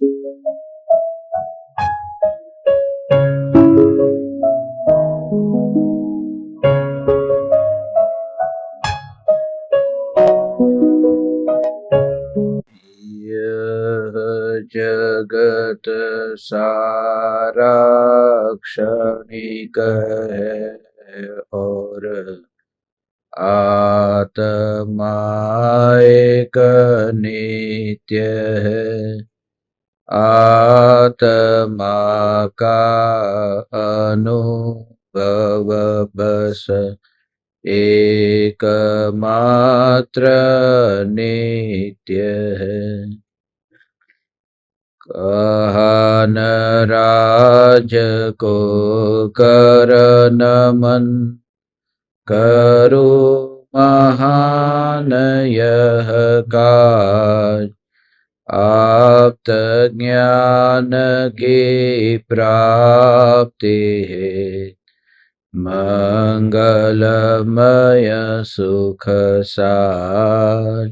यह जगत सारा क्षणिक है और आत्मा एक नित्य है। आत्मा का अनुभव बस एकमात्र नित्य है। कहा न राज को कर नमन, करो महान यह काज। आप्त ज्ञान की प्राप्ति है, मंगलमय सुख सार।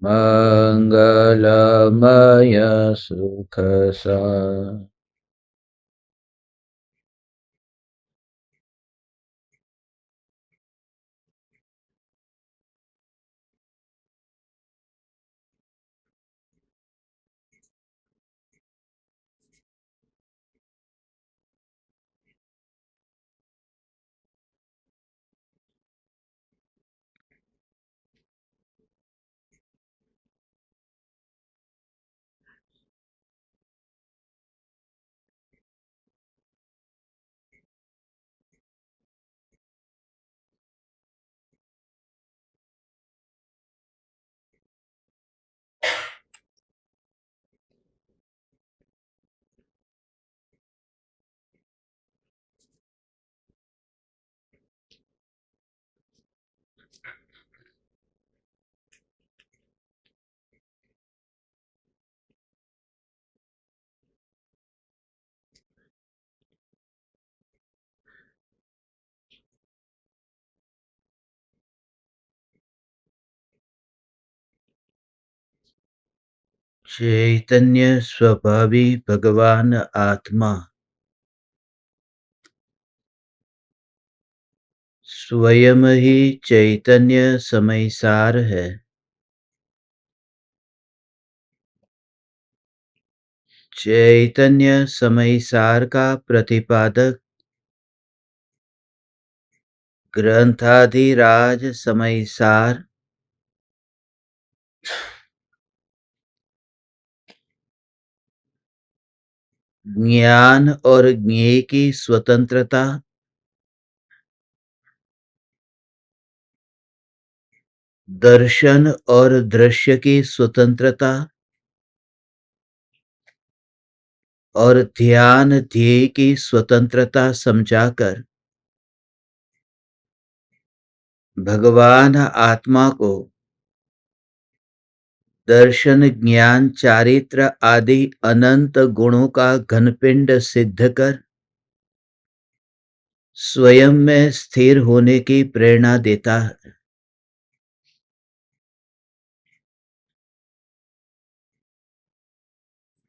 मंगलमय सुख सार। चैतन्य स्वभावी भगवान आत्मा स्वयं ही चैतन्य समयसार है। चैतन्य समयसार का प्रतिपादक ग्रंथाधिराज समयसार ज्ञान और ज्ञेय की स्वतंत्रता, दर्शन और दृश्य की स्वतंत्रता और ध्यान ध्येय की स्वतंत्रता समझाकर भगवान आत्मा को दर्शन ज्ञान चारित्र आदि अनंत गुणों का घनपिंड सिद्ध कर स्वयं में स्थिर होने की प्रेरणा देता है।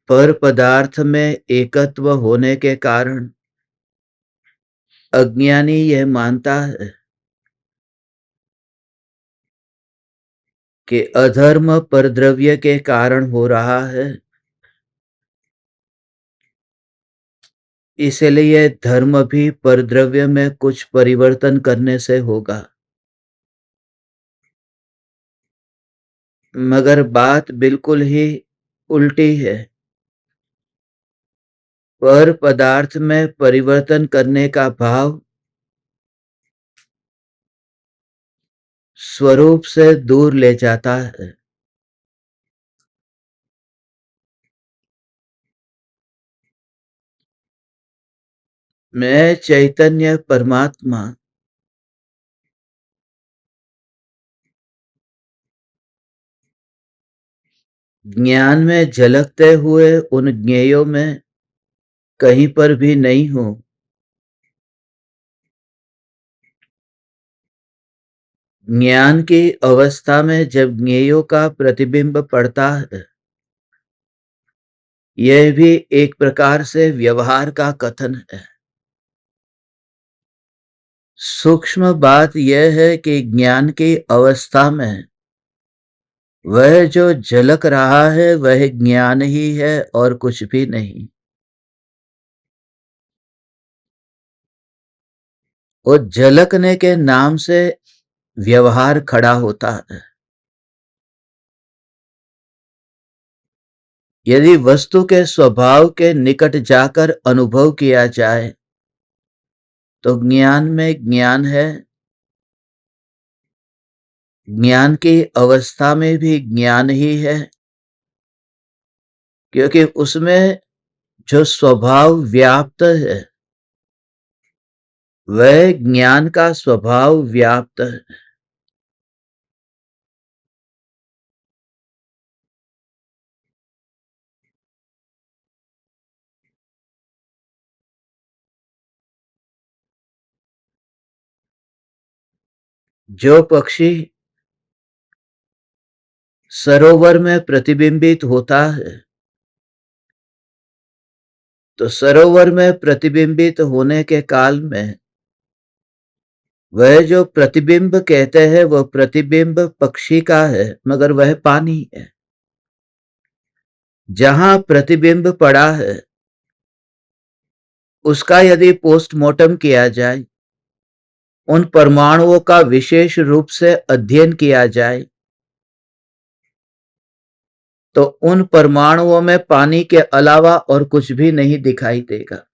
पर पदार्थ में एकत्व होने के कारण अज्ञानी यह मानता है कि अधर्म परद्रव्य के कारण हो रहा है, इसलिए धर्म भी परद्रव्य में कुछ परिवर्तन करने से होगा। मगर बात बिल्कुल ही उल्टी है। पर पदार्थ में परिवर्तन करने का भाव स्वरूप से दूर ले जाता है। मैं चैतन्य परमात्मा ज्ञान में झलकते हुए उन ज्ञेयों में कहीं पर भी नहीं हूं। ज्ञान की अवस्था में जब ज्ञेयों का प्रतिबिंब पड़ता है, यह भी एक प्रकार से व्यवहार का कथन है। सूक्ष्म बात यह है कि ज्ञान की अवस्था में वह जो झलक रहा है वह ज्ञान ही है और कुछ भी नहीं। और झलकने के नाम से व्यवहार खड़ा होता है। यदि वस्तु के स्वभाव के निकट जाकर अनुभव किया जाए तो ज्ञान में ज्ञान है, ज्ञान की अवस्था में भी ज्ञान ही है, क्योंकि उसमें जो स्वभाव व्याप्त है वह ज्ञान का स्वभाव व्याप्त है। जो पक्षी सरोवर में प्रतिबिंबित होता है तो सरोवर में प्रतिबिंबित होने के काल में वह जो प्रतिबिंब कहते हैं वह प्रतिबिंब पक्षी का है, मगर वह पानी है। जहां प्रतिबिंब पड़ा है उसका यदि पोस्टमार्टम किया जाए, उन परमाणुओं का विशेष रूप से अध्ययन किया जाए, तो उन परमाणुओं में पानी के अलावा और कुछ भी नहीं दिखाई देगा।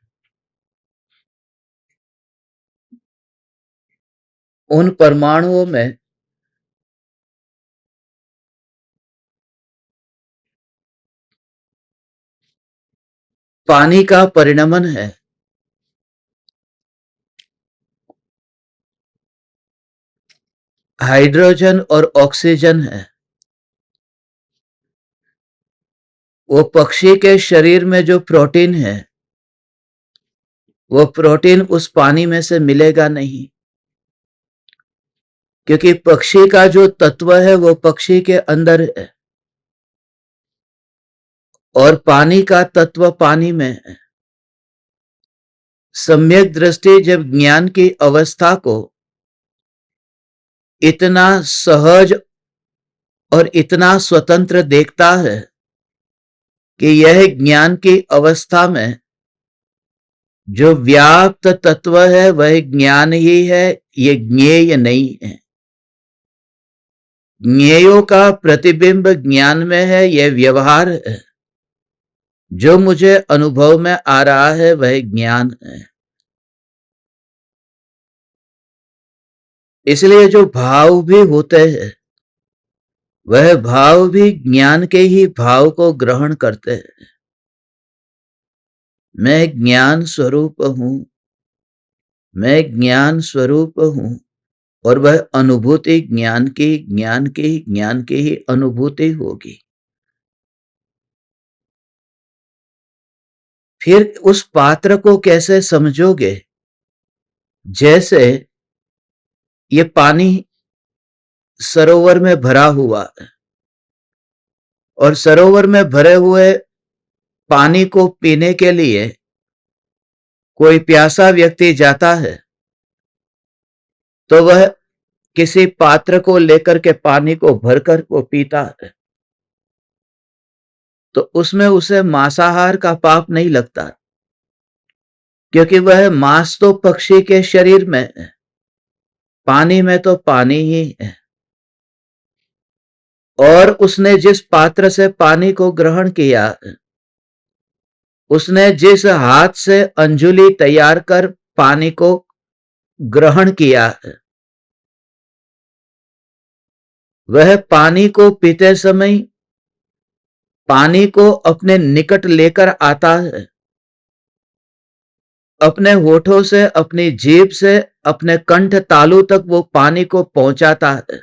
उन परमाणुओं में पानी का परिणमन है। हाइड्रोजन और ऑक्सीजन है। वो पक्षी के शरीर में जो प्रोटीन है वो प्रोटीन उस पानी में से मिलेगा नहीं, क्योंकि पक्षी का जो तत्व है वो पक्षी के अंदर है और पानी का तत्व पानी में है। सम्यक दृष्टि जब ज्ञान की अवस्था को इतना सहज और इतना स्वतंत्र देखता है कि यह ज्ञान की अवस्था में जो व्याप्त तत्व है वह ज्ञान ही है, ये ज्ञेय नहीं है। ज्ञेयों का प्रतिबिंब ज्ञान में है, यह व्यवहार है। जो मुझे अनुभव में आ रहा है वह ज्ञान है। इसलिए जो भाव भी होते हैं वह भाव भी ज्ञान के ही भाव को ग्रहण करते हैं। मैं ज्ञान स्वरूप हूं, मैं ज्ञान स्वरूप हूं, और वह अनुभूति ज्ञान की ही अनुभूति होगी। फिर उस पात्र को कैसे समझोगे? जैसे ये पानी सरोवर में भरा हुआ है और सरोवर में भरे हुए पानी को पीने के लिए कोई प्यासा व्यक्ति जाता है तो वह किसी पात्र को लेकर के पानी को भरकर वो पीता है, तो उसमें उसे मांसाहार का पाप नहीं लगता, क्योंकि वह मांस तो पक्षी के शरीर में है, पानी में तो पानी ही है। और उसने जिस पात्र से पानी को ग्रहण किया, उसने जिस हाथ से अंजुलि तैयार कर पानी को ग्रहण किया, वह पानी को पीते समय पानी को अपने निकट लेकर आता है, अपने होठों से, अपनी जीभ से, अपने कंठ तालु तक वो पानी को पहुंचाता है।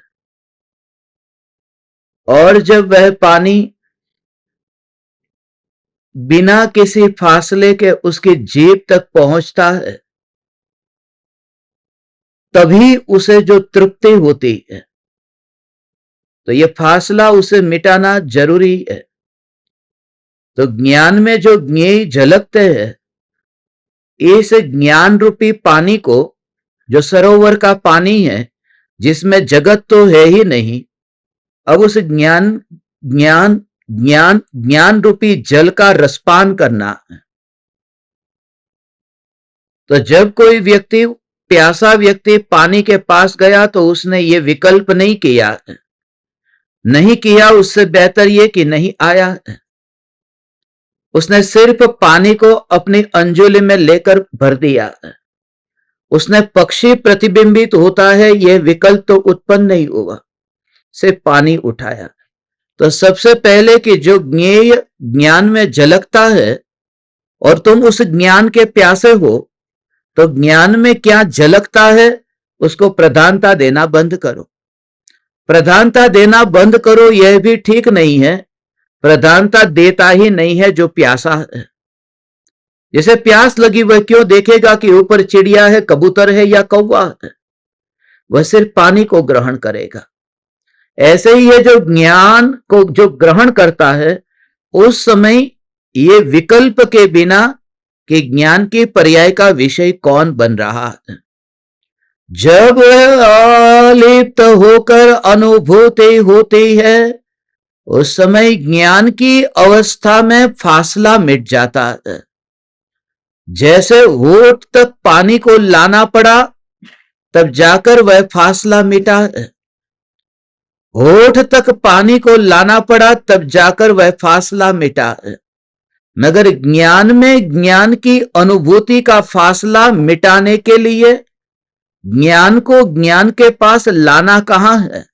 और जब वह पानी बिना किसी फासले के उसकी जीभ तक पहुंचता है तभी उसे जो तृप्ति होती है, तो ये फासला उसे मिटाना जरूरी है। तो ज्ञान में जो ज्ञेय झलकते हैं, इस ज्ञान रूपी पानी को, जो सरोवर का पानी है जिसमें जगत तो है ही नहीं, अब उस ज्ञान ज्ञान ज्ञान ज्ञान रूपी जल का रसपान करना है। तो जब कोई व्यक्ति, प्यासा व्यक्ति पानी के पास गया तो उसने ये विकल्प नहीं किया, उससे बेहतर ये कि नहीं आया। उसने सिर्फ पानी को अपनी अंजुली में लेकर भर दिया। उसने पक्षी प्रतिबिंबित होता है यह विकल्प तो उत्पन्न नहीं हुआ, सिर्फ पानी उठाया। तो सबसे पहले कि जो ज्ञेय ज्ञान में झलकता है और तुम उस ज्ञान के प्यासे हो, तो ज्ञान में क्या झलकता है उसको प्रधानता देना बंद करो। प्रधानता देना बंद करो यह भी ठीक नहीं है, प्रधानता देता ही नहीं है जो प्यासा है। जैसे प्यास लगी वह क्यों देखेगा कि ऊपर चिड़िया है, कबूतर है या कौवा है, वह सिर्फ पानी को ग्रहण करेगा। ऐसे ही है जो ज्ञान को जो ग्रहण करता है, उस समय ये विकल्प के बिना कि ज्ञान की पर्याय का विषय कौन बन रहा है, जब अलिप्त होकर अनुभूति होती है उस समय ज्ञान की अवस्था में फासला मिट जाता है। जैसे होठ तक पानी को लाना पड़ा तब जाकर वह फासला मिटा है, होठ तक पानी को लाना पड़ा तब जाकर वह फासला मिटा है। मगर ज्ञान में ज्ञान की अनुभूति का फासला मिटाने के लिए ज्ञान को ज्ञान के पास लाना कहां है,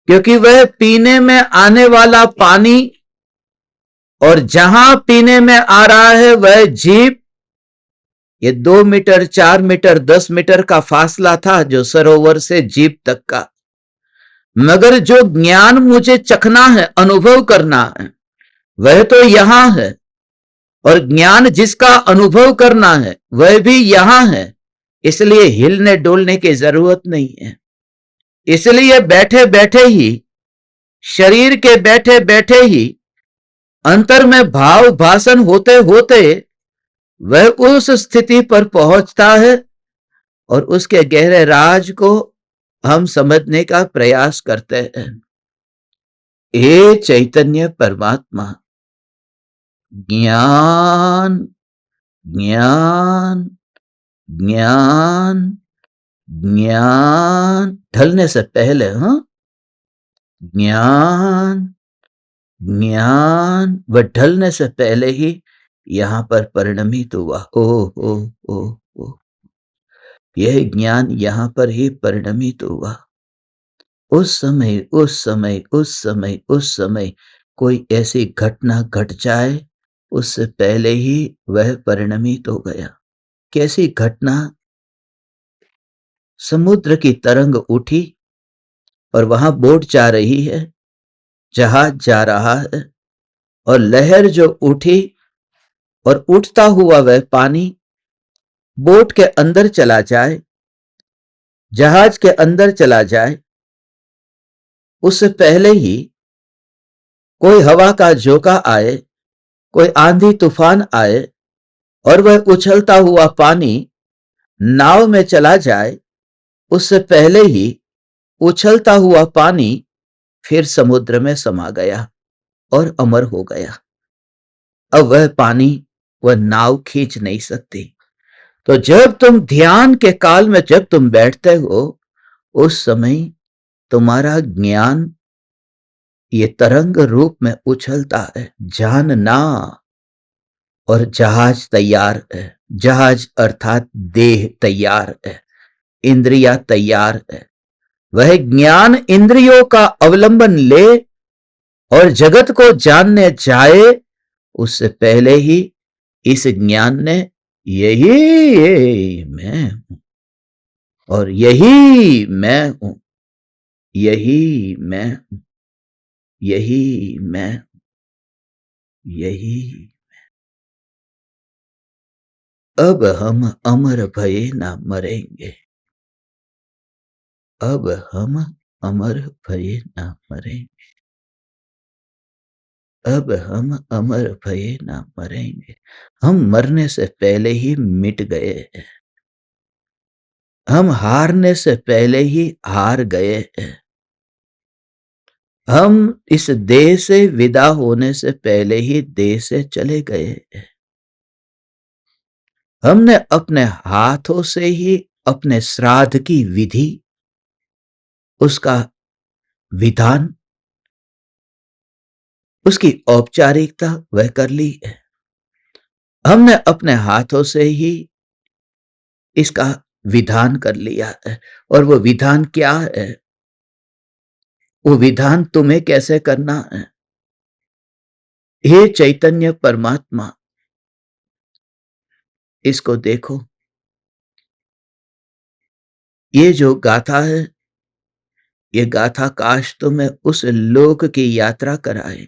क्योंकि वह पीने में आने वाला पानी और जहां पीने में आ रहा है वह जीव, ये 2 मीटर 4 मीटर 10 मीटर का फासला था जो सरोवर से जीव तक का। मगर जो ज्ञान मुझे चखना है, अनुभव करना है, वह तो यहां है, और ज्ञान जिसका अनुभव करना है वह भी यहां है। इसलिए हिलने डोलने की जरूरत नहीं है। इसलिए बैठे बैठे ही, शरीर के बैठे बैठे ही अंतर में भाव भाषण होते होते वह उस स्थिति पर पहुंचता है और उसके गहरे राज को हम समझने का प्रयास करते हैं। हे चैतन्य परमात्मा, ज्ञान ज्ञान ज्ञान ज्ञान ढलने से पहले, ज्ञान ज्ञान वह ढलने से पहले ही यहां पर परिणमित हुआ। ओ यह ज्ञान यहां पर ही परिणमित हुआ। उस समय कोई ऐसी घटना घट जाए उससे पहले ही वह परिणमित हो गया। कैसी घटना? समुद्र की तरंग उठी और वहां बोट जा रही है, जहाज जा रहा है, और लहर जो उठी और उठता हुआ वह पानी बोट के अंदर चला जाए, जहाज के अंदर चला जाए, उससे पहले ही कोई हवा का झोंका आए, कोई आंधी तूफान आए और वह उछलता हुआ पानी नाव में चला जाए, उससे पहले ही उछलता हुआ पानी फिर समुद्र में समा गया और अमर हो गया। अब वह पानी, वह नाव खींच नहीं सकती। तो जब तुम ध्यान के काल में जब तुम बैठते हो, उस समय तुम्हारा ज्ञान ये तरंग रूप में उछलता है। जानना, और जहाज तैयार है। जहाज अर्थात देह तैयार है, इंद्रिया तैयार है। वह ज्ञान इंद्रियों का अवलंबन ले और जगत को जानने जाए, उससे पहले ही इस ज्ञान ने यही मैं हूं और यही मैं हूं, यही मैं हूं, यही मैं हूं, यही। अब हम अमर भये ना मरेंगे, अब हम अमर भये ना मरेंगे। अब हम अमर भये ना मरेंगे। हम मरने से पहले ही मिट गए। हम हारने से पहले ही हार गए। हम इस देह से विदा होने से पहले ही देह से चले गए। हमने अपने हाथों से ही अपने श्राद्ध की विधि, उसका विधान, उसकी औपचारिकता वह कर ली है। हमने अपने हाथों से ही इसका विधान कर लिया है। और वो विधान क्या है? वो विधान तुम्हें कैसे करना है? हे चैतन्य परमात्मा, इसको देखो। ये जो गाथा है, ये गाथा काश तुम्हें उस लोक की यात्रा कराए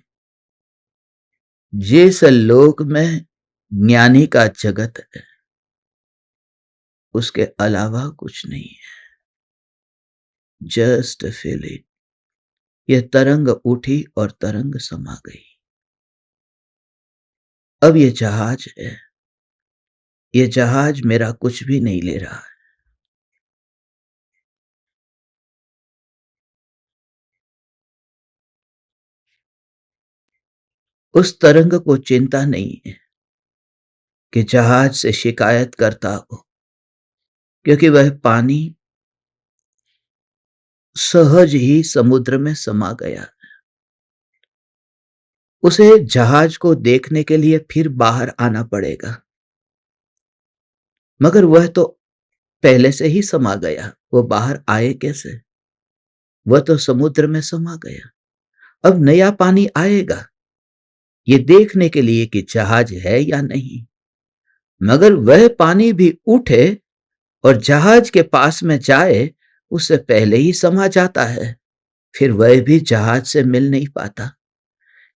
जिस लोक में ज्ञानी का जगत है, उसके अलावा कुछ नहीं है। Just feel it. ये तरंग उठी और तरंग समा गई। अब ये जहाज है, ये जहाज मेरा कुछ भी नहीं ले रहा है। उस तरंग को चिंता नहीं है कि जहाज से शिकायत करता हो, क्योंकि वह पानी सहज ही समुद्र में समा गया। उसे जहाज को देखने के लिए फिर बाहर आना पड़ेगा, मगर वह तो पहले से ही समा गया। वो बाहर आए कैसे? वह तो समुद्र में समा गया। अब नया पानी आएगा ये देखने के लिए कि जहाज है या नहीं, मगर वह पानी भी उठे और जहाज के पास में जाए उससे पहले ही समा जाता है। फिर वह भी जहाज से मिल नहीं पाता।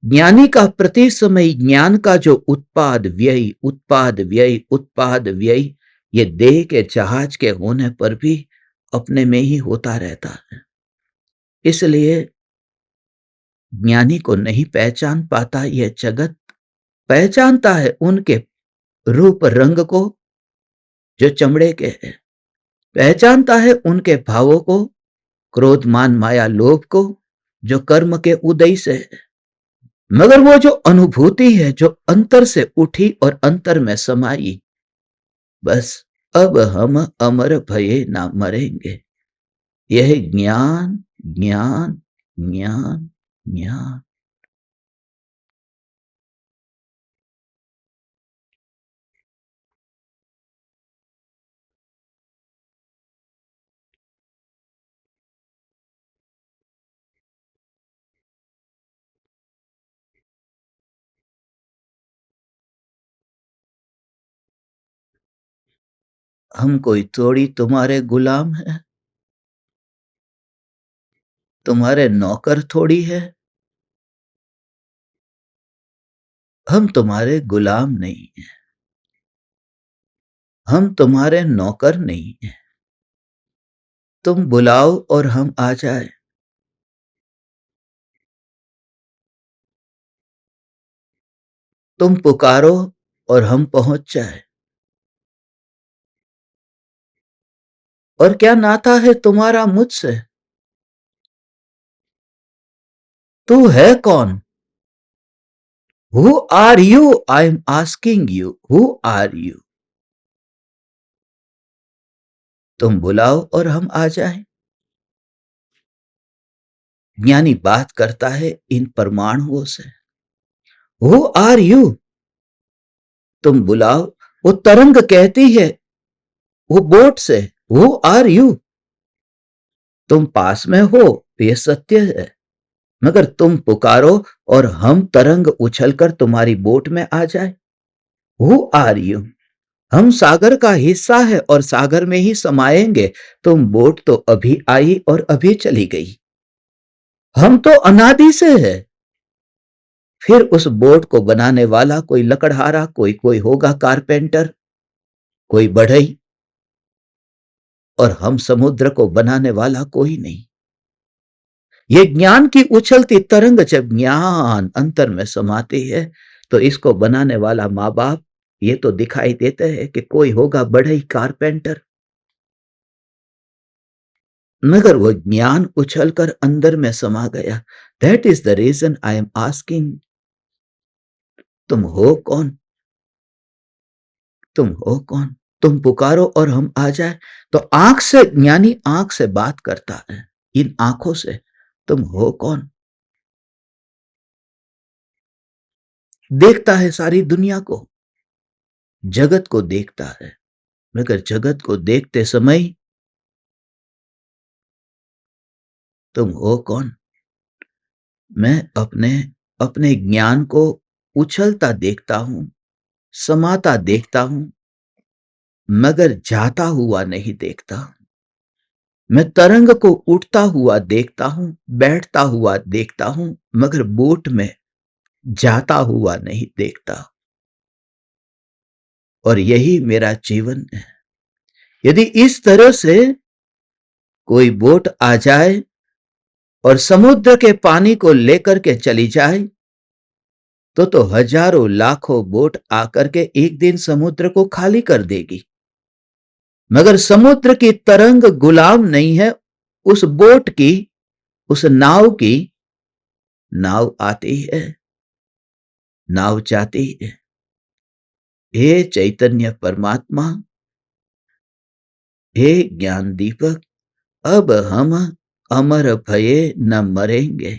ज्ञानी का प्रति समय ज्ञान का जो उत्पाद व्यय, उत्पाद व्यय, उत्पाद व्यय, ये देह के जहाज के होने पर भी अपने में ही होता रहता है। इसलिए ज्ञानी को नहीं पहचान पाता यह जगत। पहचानता है उनके रूप रंग को जो चमड़े के हैं, पहचानता है उनके भावों को, क्रोध मान माया लोभ को, जो कर्म के उदय से है। मगर वो जो अनुभूति है जो अंतर से उठी और अंतर में समाई, बस अब हम अमर भये ना मरेंगे। यह ज्ञान ज्ञान ज्ञान ज्ञान। हम कोई थोड़ी तुम्हारे गुलाम है, तुम्हारे नौकर थोड़ी है। हम तुम्हारे गुलाम नहीं है, हम तुम्हारे नौकर नहीं है। तुम बुलाओ और हम आ जाए। तुम पुकारो और हम पहुंच जाए। और क्या नाता है तुम्हारा मुझसे? तू है कौन? Who are you? I am asking you, who are you? तुम बुलाओ और हम आ जाएं। ज्ञानी बात करता है इन परमाणुओं से। Who are you? तुम बुलाओ। वो तरंग कहती है वो बोट से, हु आर यू? तुम पास में हो, ये सत्य है, मगर तुम पुकारो और हम तरंग उछलकर तुम्हारी बोट में आ जाए। Who are you? हम सागर का हिस्सा है और सागर में ही समाएंगे। तुम बोट तो अभी आई और अभी चली गई। हम तो अनादि से है। फिर उस बोट को बनाने वाला कोई लकड़हारा, कोई कोई होगा कारपेंटर, कोई बढ़ई, और हम समुद्र को बनाने वाला कोई नहीं। ये ज्ञान की उछलती तरंग जब ज्ञान अंतर में समाती है तो इसको बनाने वाला माँ बाप ये तो दिखाई देते हैं कि कोई होगा बढ़ई कारपेंटर, मगर वो ज्ञान उछलकर अंदर में समा गया। That is the reason I am asking, तुम हो कौन? तुम हो कौन? तुम पुकारो और हम आ जाए। तो आंख से, ज्ञानी आंख से बात करता है, इन आंखों से। तुम हो कौन? देखता है सारी दुनिया को, जगत को देखता है, मगर जगत को देखते समय तुम हो कौन? मैं अपने अपने ज्ञान को उछलता देखता हूं, समाता देखता हूं, मगर जाता हुआ नहीं देखता। मैं तरंग को उठता हुआ देखता हूं, बैठता हुआ देखता हूं, मगर बोट में जाता हुआ नहीं देखता। और यही मेरा जीवन है। यदि इस तरह से कोई बोट आ जाए और समुद्र के पानी को लेकर के चली जाए तो हजारों लाखों बोट आकर के एक दिन समुद्र को खाली कर देगी, मगर समुद्र की तरंग गुलाम नहीं है उस बोट की, उस नाव की। नाव आती है, नाव जाती है। हे चैतन्य परमात्मा, हे ज्ञान दीपक, अब हम अमर भये न मरेंगे,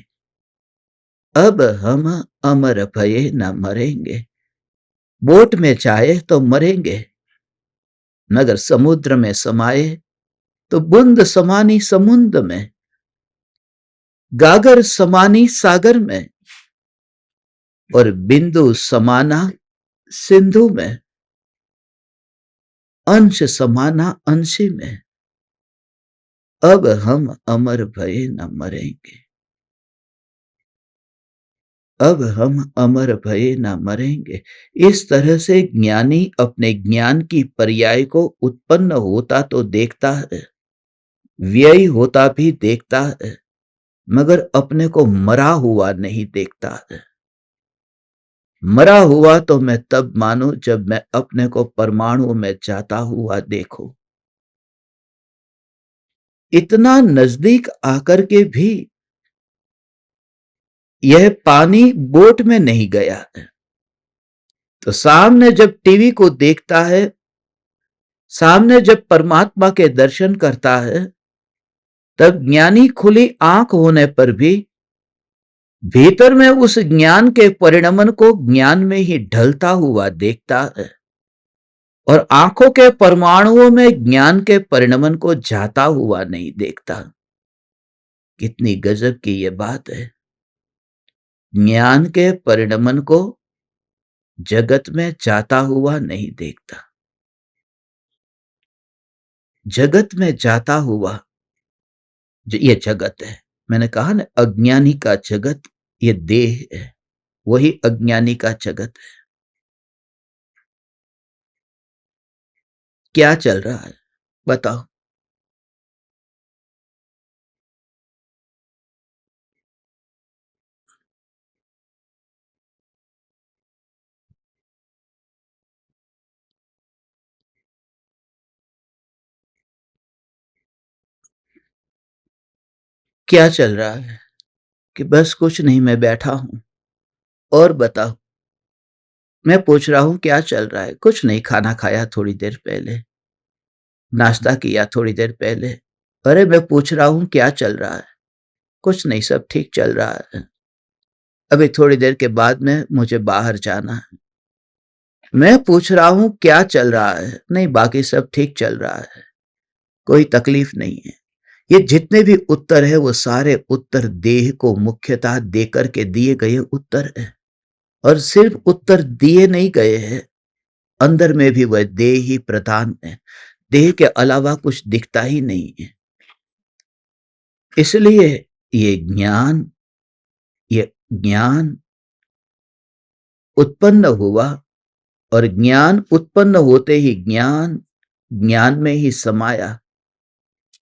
अब हम अमर भये न मरेंगे। बोट में जाए तो मरेंगे, मगर समुद्र में समाये तो बूंद समानी समुद्र में, गागर समानी सागर में, और बिंदु समाना सिंधु में, अंश समाना अंशी में। अब हम अमर भये न मरेंगे, अब हम अमर भये न मरेंगे। इस तरह से ज्ञानी अपने ज्ञान की पर्याय को उत्पन्न होता तो देखता है, व्यय होता भी देखता है, मगर अपने को मरा हुआ नहीं देखता है। मरा हुआ तो मैं तब मानूं जब मैं अपने को परमाणु में जाता हुआ देखूं। इतना नजदीक आकर के भी यह पानी बोट में नहीं गया है। तो सामने जब टीवी को देखता है, सामने जब परमात्मा के दर्शन करता है, तब ज्ञानी खुली आंख होने पर भी भीतर में उस ज्ञान के परिणमन को ज्ञान में ही ढलता हुआ देखता है, और आंखों के परमाणुओं में ज्ञान के परिणमन को जाता हुआ नहीं देखता। कितनी गजब की यह बात है। ज्ञान के परिणमन को जगत में जाता हुआ नहीं देखता। जगत में जाता हुआ ये जगत है। मैंने कहा ना, अज्ञानी का जगत ये देह है, वही अज्ञानी का जगत है। क्या चल रहा है बताओ? क्या चल रहा है? कि बस कुछ नहीं, मैं बैठा हूं। और बताओ? मैं पूछ रहा हूं क्या चल रहा है? कुछ नहीं, खाना खाया थोड़ी देर पहले, नाश्ता किया थोड़ी देर पहले। अरे मैं पूछ रहा हूं क्या चल रहा है? कुछ नहीं, सब ठीक चल रहा है। अभी थोड़ी देर के बाद में मुझे बाहर जाना है। मैं पूछ रहा हूं क्या चल रहा है? नहीं, बाकी सब ठीक चल रहा है, कोई तकलीफ नहीं है। ये जितने भी उत्तर है वो सारे उत्तर देह को मुख्यतः देकर के दिए गए उत्तर है। और सिर्फ उत्तर दिए नहीं गए हैं, अंदर में भी वह देह ही प्रधान है। देह के अलावा कुछ दिखता ही नहीं है। इसलिए ये ज्ञान, ये ज्ञान उत्पन्न हुआ, और ज्ञान उत्पन्न होते ही ज्ञान ज्ञान में ही समाया।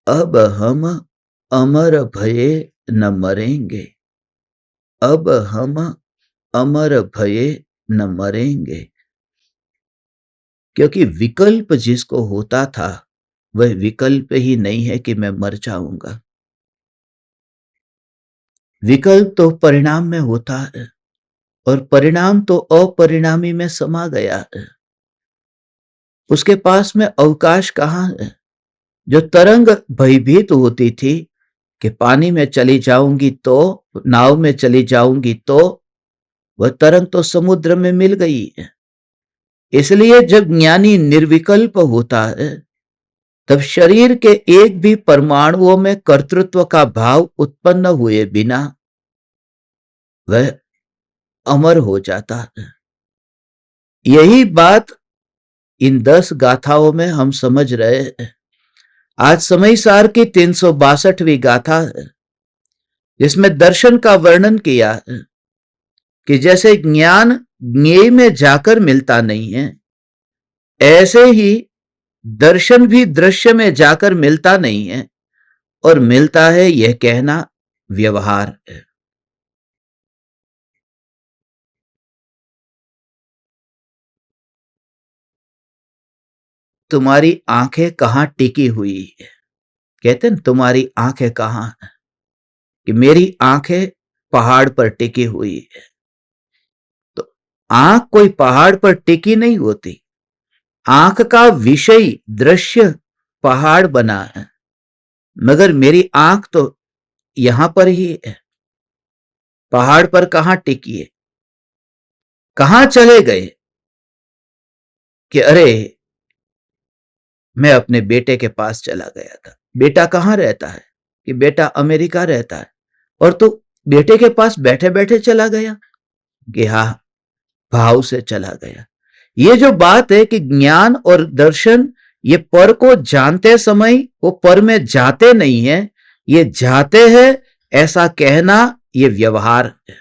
अब हम अमर भये न मरेंगे, अब हम अमर भये न मरेंगे। क्योंकि विकल्प जिसको होता था वह विकल्प ही नहीं है कि मैं मर जाऊंगा। विकल्प तो परिणाम में होता है और परिणाम तो अपरिणामी में समा गया है। उसके पास में अवकाश कहाँ है? जो तरंग भयभीत होती थी कि पानी में चली जाऊंगी तो, नाव में चली जाऊंगी तो, वह तरंग तो समुद्र में मिल गई है। इसलिए जब ज्ञानी निर्विकल्प होता है तब शरीर के एक भी परमाणुओं में कर्तृत्व का भाव उत्पन्न हुए बिना वह अमर हो जाता है। यही बात इन 10 गाथाओं में हम समझ रहे हैं। आज समय सार की 362वीं गाथा है, जिसमें दर्शन का वर्णन किया है कि जैसे ज्ञान ज्ञेय में जाकर मिलता नहीं है, ऐसे ही दर्शन भी दृश्य में जाकर मिलता नहीं है, और मिलता है यह कहना व्यवहार है। तुम्हारी आंखें कहां टिकी हुई है? कहते हैं तुम्हारी आंखें कहां है? कि मेरी आंखें पहाड़ पर टिकी हुई है। तो आंख कोई पहाड़ पर टिकी नहीं होती। आंख का विषय दृश्य पहाड़ बना है, मगर मेरी आंख तो यहां पर ही है। पहाड़ पर कहां टिकी है? कहां चले गए कि अरे मैं अपने बेटे के पास चला गया था। बेटा कहां रहता है? कि बेटा अमेरिका रहता है। और तू बेटे के पास बैठे बैठे चला गया? कि हाँ, भाव से चला गया। ये जो बात है कि ज्ञान और दर्शन ये पर को जानते समय वो पर में जाते नहीं है, ये जाते हैं ऐसा कहना ये व्यवहार है।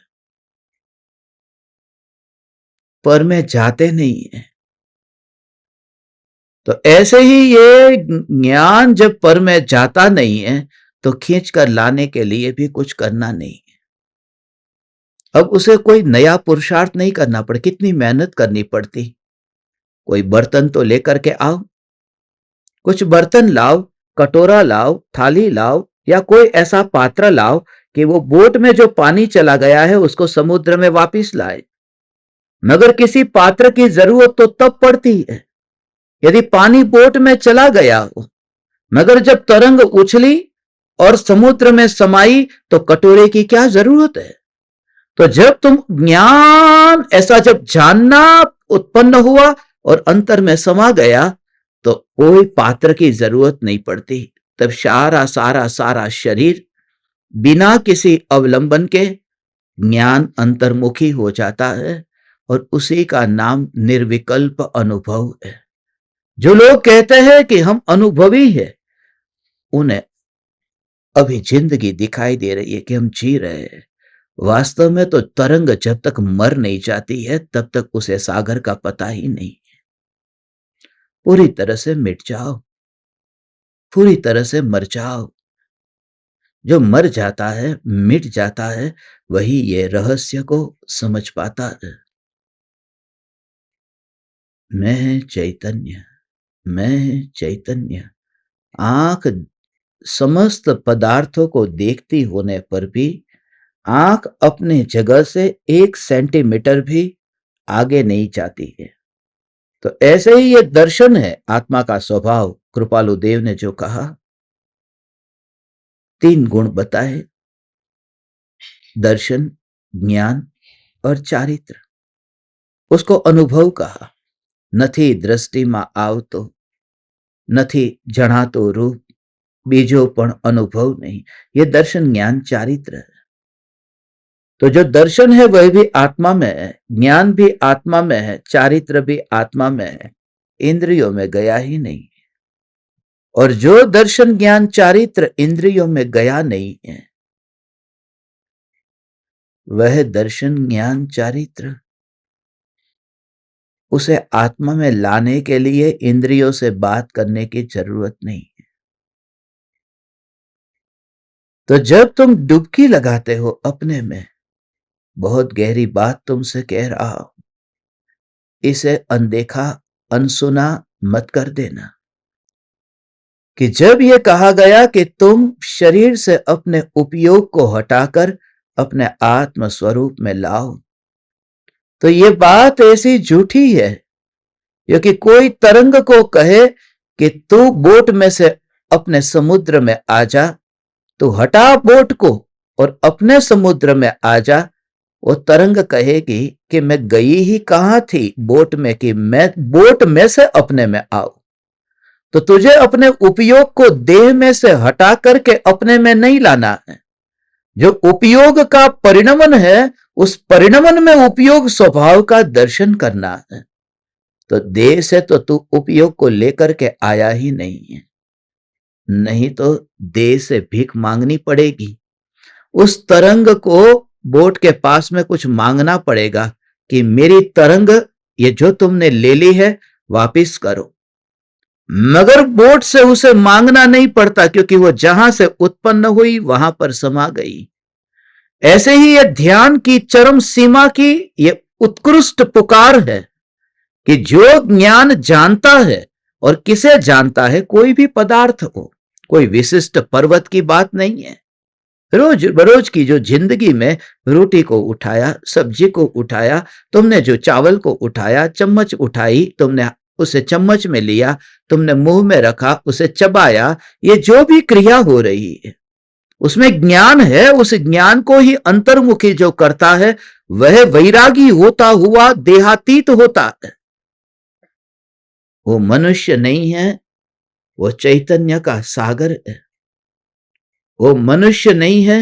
पर में जाते नहीं है। तो ऐसे ही ये ज्ञान जब पर में जाता नहीं है तो खींच कर लाने के लिए भी कुछ करना नहीं है। अब उसे कोई नया पुरुषार्थ नहीं करना पड़े। कितनी मेहनत करनी पड़ती। कोई बर्तन तो लेकर के आओ, कुछ बर्तन लाओ, कटोरा लाओ, थाली लाओ, या कोई ऐसा पात्र लाओ कि वो बोट में जो पानी चला गया है उसको समुद्र में वापस लाए। मगर किसी पात्र की जरूरत तो तब पड़ती है यदि पानी बोट में चला गया हो, मगर जब तरंग उछली और समुद्र में समाई तो कटोरे की क्या जरूरत है। तो जब तुम ज्ञान ऐसा जब जानना उत्पन्न हुआ और अंतर में समा गया तो कोई पात्र की जरूरत नहीं पड़ती। तब सारा सारा सारा शरीर बिना किसी अवलंबन के ज्ञान अंतर्मुखी हो जाता है, और उसी का नाम निर्विकल्प अनुभव है। जो लोग कहते हैं कि हम अनुभवी हैं, उन्हें अभी जिंदगी दिखाई दे रही है कि हम जी रहे हैं। वास्तव में तो तरंग जब तक मर नहीं जाती है तब तक उसे सागर का पता ही नहीं। पूरी तरह से मिट जाओ, पूरी तरह से मर जाओ। जो मर जाता है, मिट जाता है, वही ये रहस्य को समझ पाता है। मैं चैतन्य, मैं चैतन्य। आंख समस्त पदार्थों को देखती होने पर भी आंख अपने जगह से 1 सेंटीमीटर भी आगे नहीं जाती है। तो ऐसे ही ये दर्शन है आत्मा का स्वभाव। कृपालु देव ने जो कहा, 3 गुण बताए, दर्शन, ज्ञान और चारित्र। उसको अनुभव कहा। નથી દ્રષ્ટિમાં આવતો, નથી જણાતો રૂપ, બીજો પણ अनुभव नहीं। ये दर्शन, ज्ञान, चारित्र है। तो जो दर्शन है वह भी आत्मा में है, ज्ञान भी आत्मा में है, चारित्र भी आत्मा में है, इंद्रियों में गया ही नहीं। और जो दर्शन ज्ञान चारित्र इंद्रियों में गया नहीं है, वह दर्शन ज्ञान चारित्र उसे आत्मा में लाने के लिए इंद्रियों से बात करने की जरूरत नहीं है। तो जब तुम डुबकी लगाते हो अपने में, बहुत गहरी बात तुमसे कह रहा हूं, इसे अनदेखा अनसुना मत कर देना कि जब यह कहा गया कि तुम शरीर से अपने उपयोग को हटाकर अपने आत्म स्वरूप में लाओ, तो यह बात ऐसी झूठी है क्योंकि कोई तरंग को कहे कि तू बोट में से अपने समुद्र में आ जा, तू हटा बोट को और अपने समुद्र में आ जा, वो तरंग कहेगी कि मैं गई ही कहां थी बोट में कि मैं बोट में से अपने में आऊं। तो तुझे अपने उपयोग को देह में से हटा करके अपने में नहीं लाना है। जो उपयोग का परिणमन है, उस परिणमन में उपयोग स्वभाव का दर्शन करना है। तो देह से तो तू उपयोग को लेकर के आया ही नहीं है, नहीं तो देह से भीख मांगनी पड़ेगी। उस तरंग को बोट के पास में कुछ मांगना पड़ेगा कि मेरी तरंग ये जो तुमने ले ली है वापिस करो। मगर बोट से उसे मांगना नहीं पड़ता क्योंकि वो जहां से उत्पन्न हुई वहां पर समा गई। ऐसे ही ये ध्यान की चरम सीमा की ये उत्कृष्ट पुकार है कि जो ज्ञान जानता है, और किसे जानता है, कोई भी पदार्थ हो, कोई विशिष्ट पर्वत की बात नहीं है। रोज बरोज की जो जिंदगी में रोटी को उठाया, सब्जी को उठाया, तुमने जो चावल को उठाया, चम्मच उठाई, तुमने उसे चम्मच में लिया, तुमने मुंह में रखा, उसे चबाया, ये जो भी क्रिया हो रही है उसमें ज्ञान है। उस ज्ञान को ही अंतर्मुखी जो करता है वह वैरागी होता हुआ देहातीत होता है। वो मनुष्य नहीं है, वो चैतन्य का सागर है। वो मनुष्य नहीं है,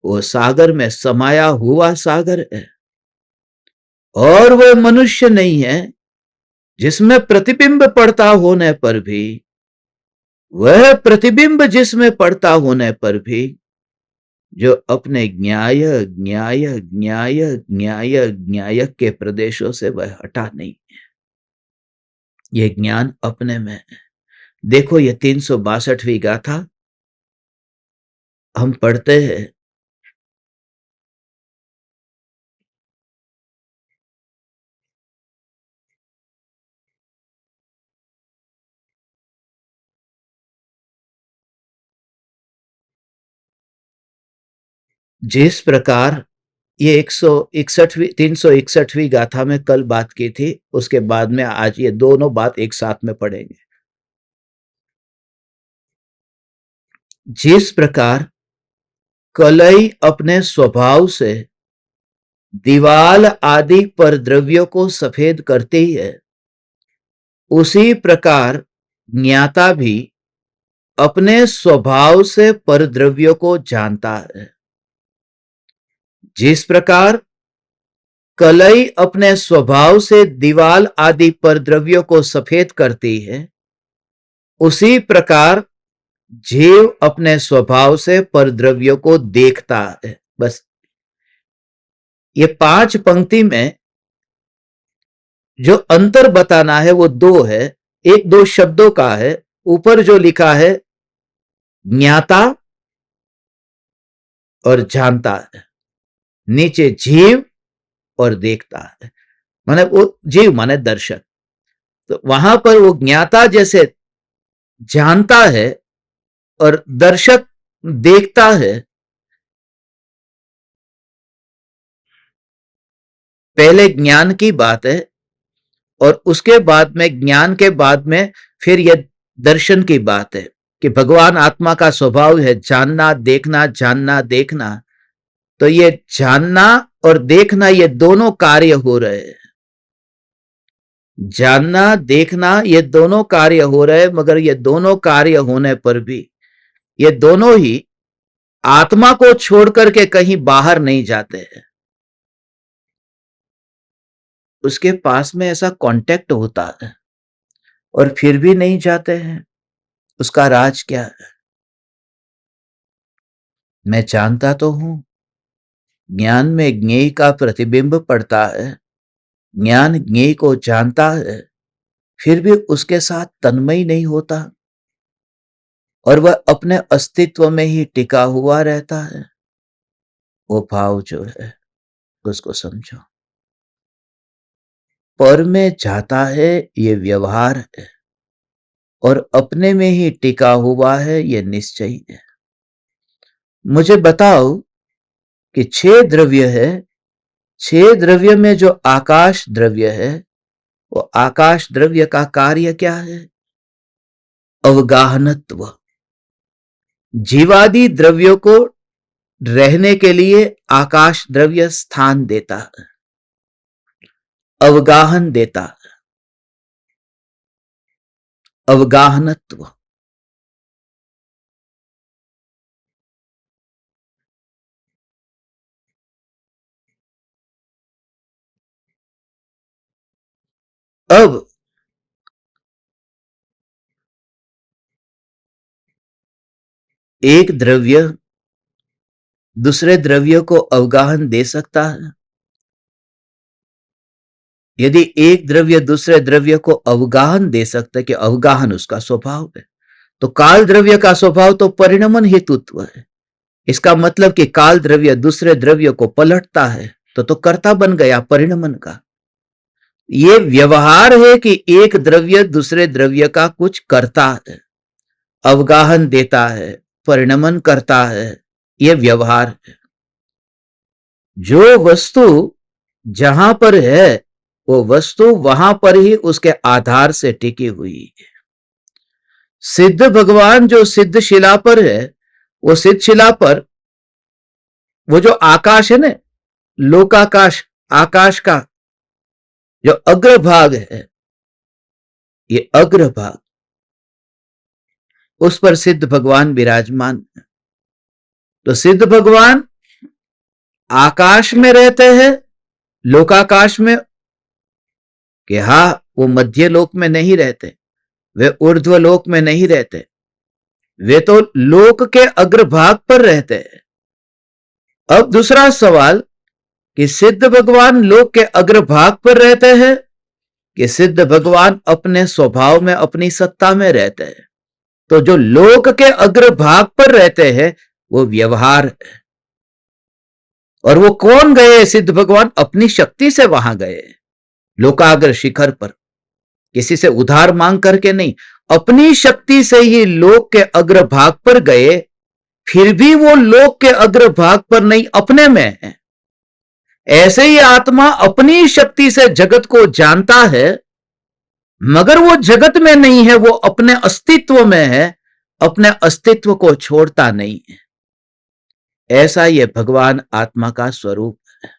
वो सागर में समाया हुआ सागर है। और वह मनुष्य नहीं है जिसमें प्रतिबिंब पड़ता होने पर भी, वह प्रतिबिंब जिसमें पड़ता होने पर भी जो अपने ज्ञाय ज्ञाय ज्ञाय ज्ञाय ज्ञायक के प्रदेशों से वह हटा नहीं है। यह ज्ञान अपने में है। देखो ये 362वीं गाथा हम पढ़ते हैं। जिस प्रकार ये 161वीं 361वीं गाथा में कल बात की थी, उसके बाद में आज ये दोनों बात एक साथ में पढ़ेंगे। जिस प्रकार कलई अपने स्वभाव से दीवाल आदि पर द्रव्यों को सफेद करती है, उसी प्रकार ज्ञाता भी अपने स्वभाव से परद्रव्यों को जानता है। जिस प्रकार कलई अपने स्वभाव से दीवाल आदि परद्रव्यों को सफेद करती है, उसी प्रकार जीव अपने स्वभाव से परद्रव्यों को देखता है। बस ये 5 पंक्ति में जो अंतर बताना है वो 2 है। एक 2 शब्दों का है। ऊपर जो लिखा है ज्ञाता और जानता है, नीचे जीव और देखता है। माने वो जीव माने दर्शक। तो वहां पर वो ज्ञाता जैसे जानता है और दर्शक देखता है। पहले ज्ञान की बात है और उसके बाद में ज्ञान के बाद में फिर यह दर्शन की बात है कि भगवान आत्मा का स्वभाव है जानना देखना, जानना देखना। तो ये जानना और देखना ये दोनों कार्य हो रहे हैं। जानना देखना ये दोनों कार्य हो रहे, मगर ये दोनों कार्य होने पर भी ये दोनों ही आत्मा को छोड़ करके कहीं बाहर नहीं जाते हैं। उसके पास में ऐसा कांटेक्ट होता है और फिर भी नहीं जाते हैं। उसका राज क्या है? मैं जानता तो हूं, ज्ञान में ज्ञेय का प्रतिबिंब पड़ता है, ज्ञान ज्ञेय को जानता है, फिर भी उसके साथ तन्मय नहीं होता। और वह अपने अस्तित्व में ही टिका हुआ रहता है, वो भाव जो है उसको समझो। पर में जाता है ये व्यवहार है, और अपने में ही टिका हुआ है ये निश्चय है। मुझे बताओ कि 6 द्रव्य है, 6 द्रव्य में जो आकाश द्रव्य है, वो आकाश द्रव्य का कार्य क्या है? अवगाहनत्व। जीवादि द्रव्यों को रहने के लिए आकाश द्रव्य स्थान देता है, अवगाहन देता है, अवगाहनत्व। अब एक द्रव्य दूसरे द्रव्य को अवगाहन दे सकता है। यदि एक द्रव्य दूसरे द्रव्य को अवगाहन दे सकता है, कि अवगाहन उसका स्वभाव है, तो काल द्रव्य का स्वभाव तो परिणमन हेतुत्व है। इसका मतलब कि काल द्रव्य दूसरे द्रव्य को पलटता है, तो कर्ता बन गया परिणमन का। ये व्यवहार है कि एक द्रव्य दूसरे द्रव्य का कुछ करता है, अवगाहन देता है, परिणमन करता है, ये व्यवहार है। जो वस्तु जहां पर है, वो वस्तु वहां पर ही उसके आधार से टिकी हुई है। सिद्ध भगवान जो सिद्ध शिला पर है, वो सिद्ध शिला पर वो जो आकाश है ना, लोकाकाश, आकाश का जो अग्रभाग है, ये अग्रभाग, उस पर सिद्ध भगवान विराजमान है। तो सिद्ध भगवान आकाश में रहते हैं, लोकाकाश में, कि हाँ, वो मध्य लोक में नहीं रहते, वे ऊर्ध्व लोक में नहीं रहते, वे तो लोक के अग्रभाग पर रहते हैं। अब दूसरा सवाल कि सिद्ध भगवान लोक के अग्रभाग पर रहते हैं, कि सिद्ध भगवान अपने स्वभाव में, अपनी सत्ता में रहते हैं। तो जो लोक के अग्रभाग पर रहते हैं, वो व्यवहार है। और वो कौन गए? सिद्ध भगवान अपनी शक्ति से वहां गए, लोकाग्र शिखर पर, किसी से उधार मांग करके नहीं, अपनी शक्ति से ही लोक के अग्रभाग पर गए। फिर भी वो लोक के अग्रभाग पर नहीं, अपने में है। ऐसे ही आत्मा अपनी शक्ति से जगत को जानता है, मगर वो जगत में नहीं है, वो अपने अस्तित्व में है, अपने अस्तित्व को छोड़ता नहीं है। ऐसा ये भगवान आत्मा का स्वरूप है।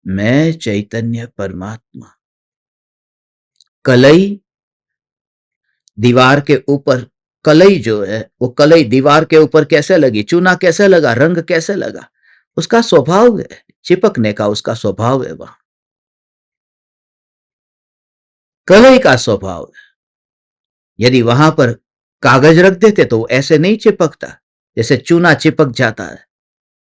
मैं चैतन्य परमात्मा। कलई दीवार के ऊपर, कलई जो है, वो कलई दीवार के ऊपर कैसे लगी, चूना कैसे लगा, रंग कैसे लगा, उसका स्वभाव है, चिपकने का उसका स्वभाव है। वहां कलई का स्वभाव है। यदि वहां पर कागज रख देते तो ऐसे नहीं चिपकता, जैसे चूना चिपक जाता है।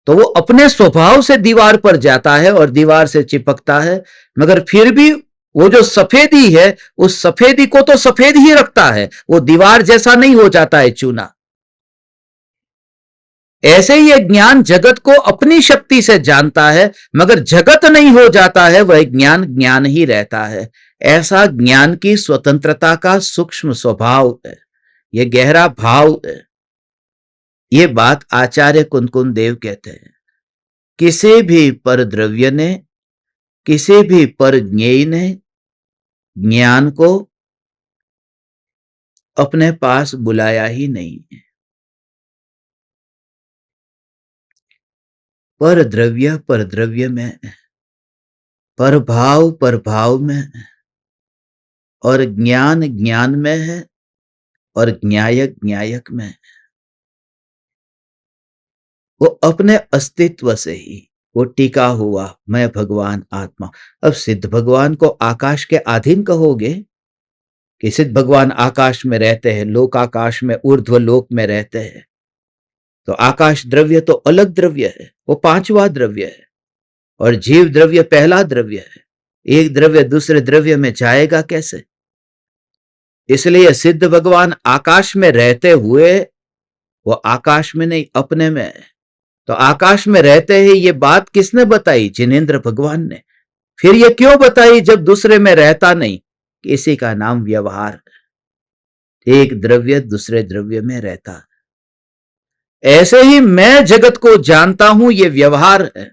तो वो अपने स्वभाव से दीवार पर जाता है और दीवार से चिपकता है, मगर फिर भी वो जो सफेदी है, उस सफेदी को तो सफेद ही रखता है, वो दीवार जैसा नहीं हो जाता है चूना। ऐसे ही यह ज्ञान जगत को अपनी शक्ति से जानता है, मगर जगत नहीं हो जाता है, वह ज्ञान ज्ञान ही रहता है। ऐसा ज्ञान की स्वतंत्रता का सूक्ष्म स्वभाव है, यह गहरा भाव है। ये बात आचार्य कुंदकुंद देव कहते हैं। किसी भी पर द्रव्य ने, किसी भी पर ज्ञेय ने ज्ञान को अपने पास बुलाया ही नहीं है। पर द्रव्य में, पर भाव में, और ज्ञान ज्ञान में है, और न्यायक न्यायक में है। वो अपने अस्तित्व से ही वो टिका हुआ, मैं भगवान आत्मा। अब सिद्ध भगवान को आकाश के अधीन कहोगे, कि सिद्ध भगवान आकाश में रहते हैं, लोकाकाश में, ऊर्ध्व लोक में रहते हैं, तो आकाश द्रव्य तो अलग द्रव्य है, वो पांचवा द्रव्य है, और जीव द्रव्य पहला द्रव्य है। एक द्रव्य दूसरे द्रव्य में जाएगा कैसे? इसलिए सिद्ध भगवान आकाश में रहते हुए, वो आकाश में नहीं अपने में है। तो आकाश में रहते ही ये बात किसने बताई? जिनेंद्र भगवान ने। फिर ये क्यों बताई जब दूसरे में रहता नहीं? इसी का नाम व्यवहार। एक द्रव्य दूसरे द्रव्य में रहता। ऐसे ही मैं जगत को जानता हूं, ये व्यवहार है।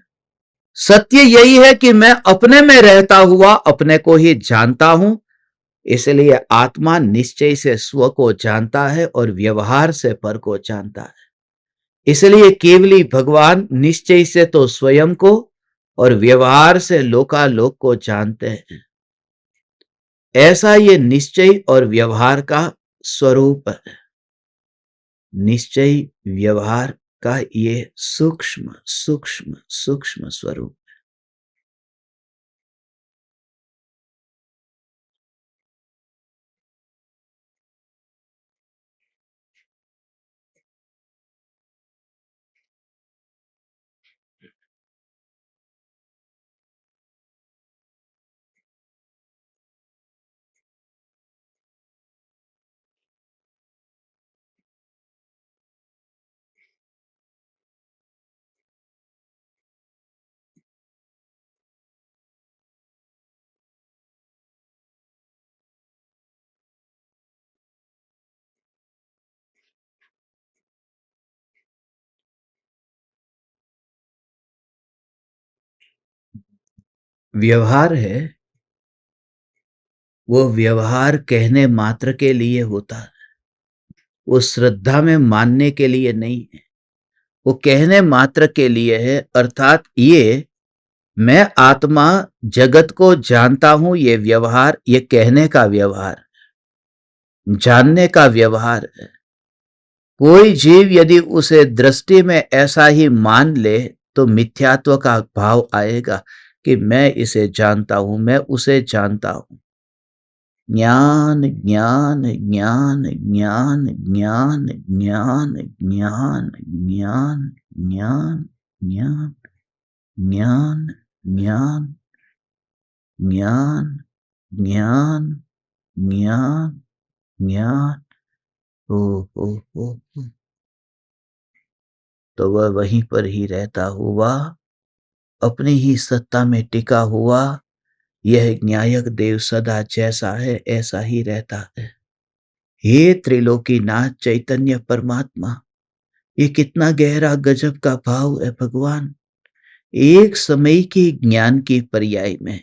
सत्य यही है कि मैं अपने में रहता हुआ अपने को ही जानता हूं। इसलिए आत्मा निश्चय से स्व को जानता है और व्यवहार से पर को जानता है। इसलिए केवली भगवान निश्चय से तो स्वयं को और व्यवहार से लोकालोक को जानते हैं। ऐसा ये निश्चय और व्यवहार का स्वरूप है। निश्चय व्यवहार का ये सूक्ष्म सूक्ष्म सूक्ष्म स्वरूप। व्यवहार है, वो व्यवहार कहने मात्र के लिए होता है, वो श्रद्धा में मानने के लिए नहीं है, वो कहने मात्र के लिए है। अर्थात ये मैं आत्मा जगत को जानता हूं, ये व्यवहार, ये कहने का व्यवहार, जानने का व्यवहार है। कोई जीव यदि उसे दृष्टि में ऐसा ही मान ले तो मिथ्यात्व का भाव आएगा कि मैं इसे जानता हूं, मैं उसे जानता हूं। ज्ञान ज्ञान ज्ञान ज्ञान ज्ञान ज्ञान ज्ञान ज्ञान ज्ञान ज्ञान ज्ञान ज्ञान ज्ञान ज्ञान ज्ञान ज्ञान। ओ ओ ओ ओ। तो वह वहीं पर ही रहता हुआ, अपनी ही सत्ता में टिका हुआ, यह न्यायक देव सदा जैसा है ऐसा ही रहता है। हे त्रिलोकीनाथ चैतन्य परमात्मा, ये कितना गहरा गजब का भाव है भगवान। एक समय की ज्ञान की पर्याय में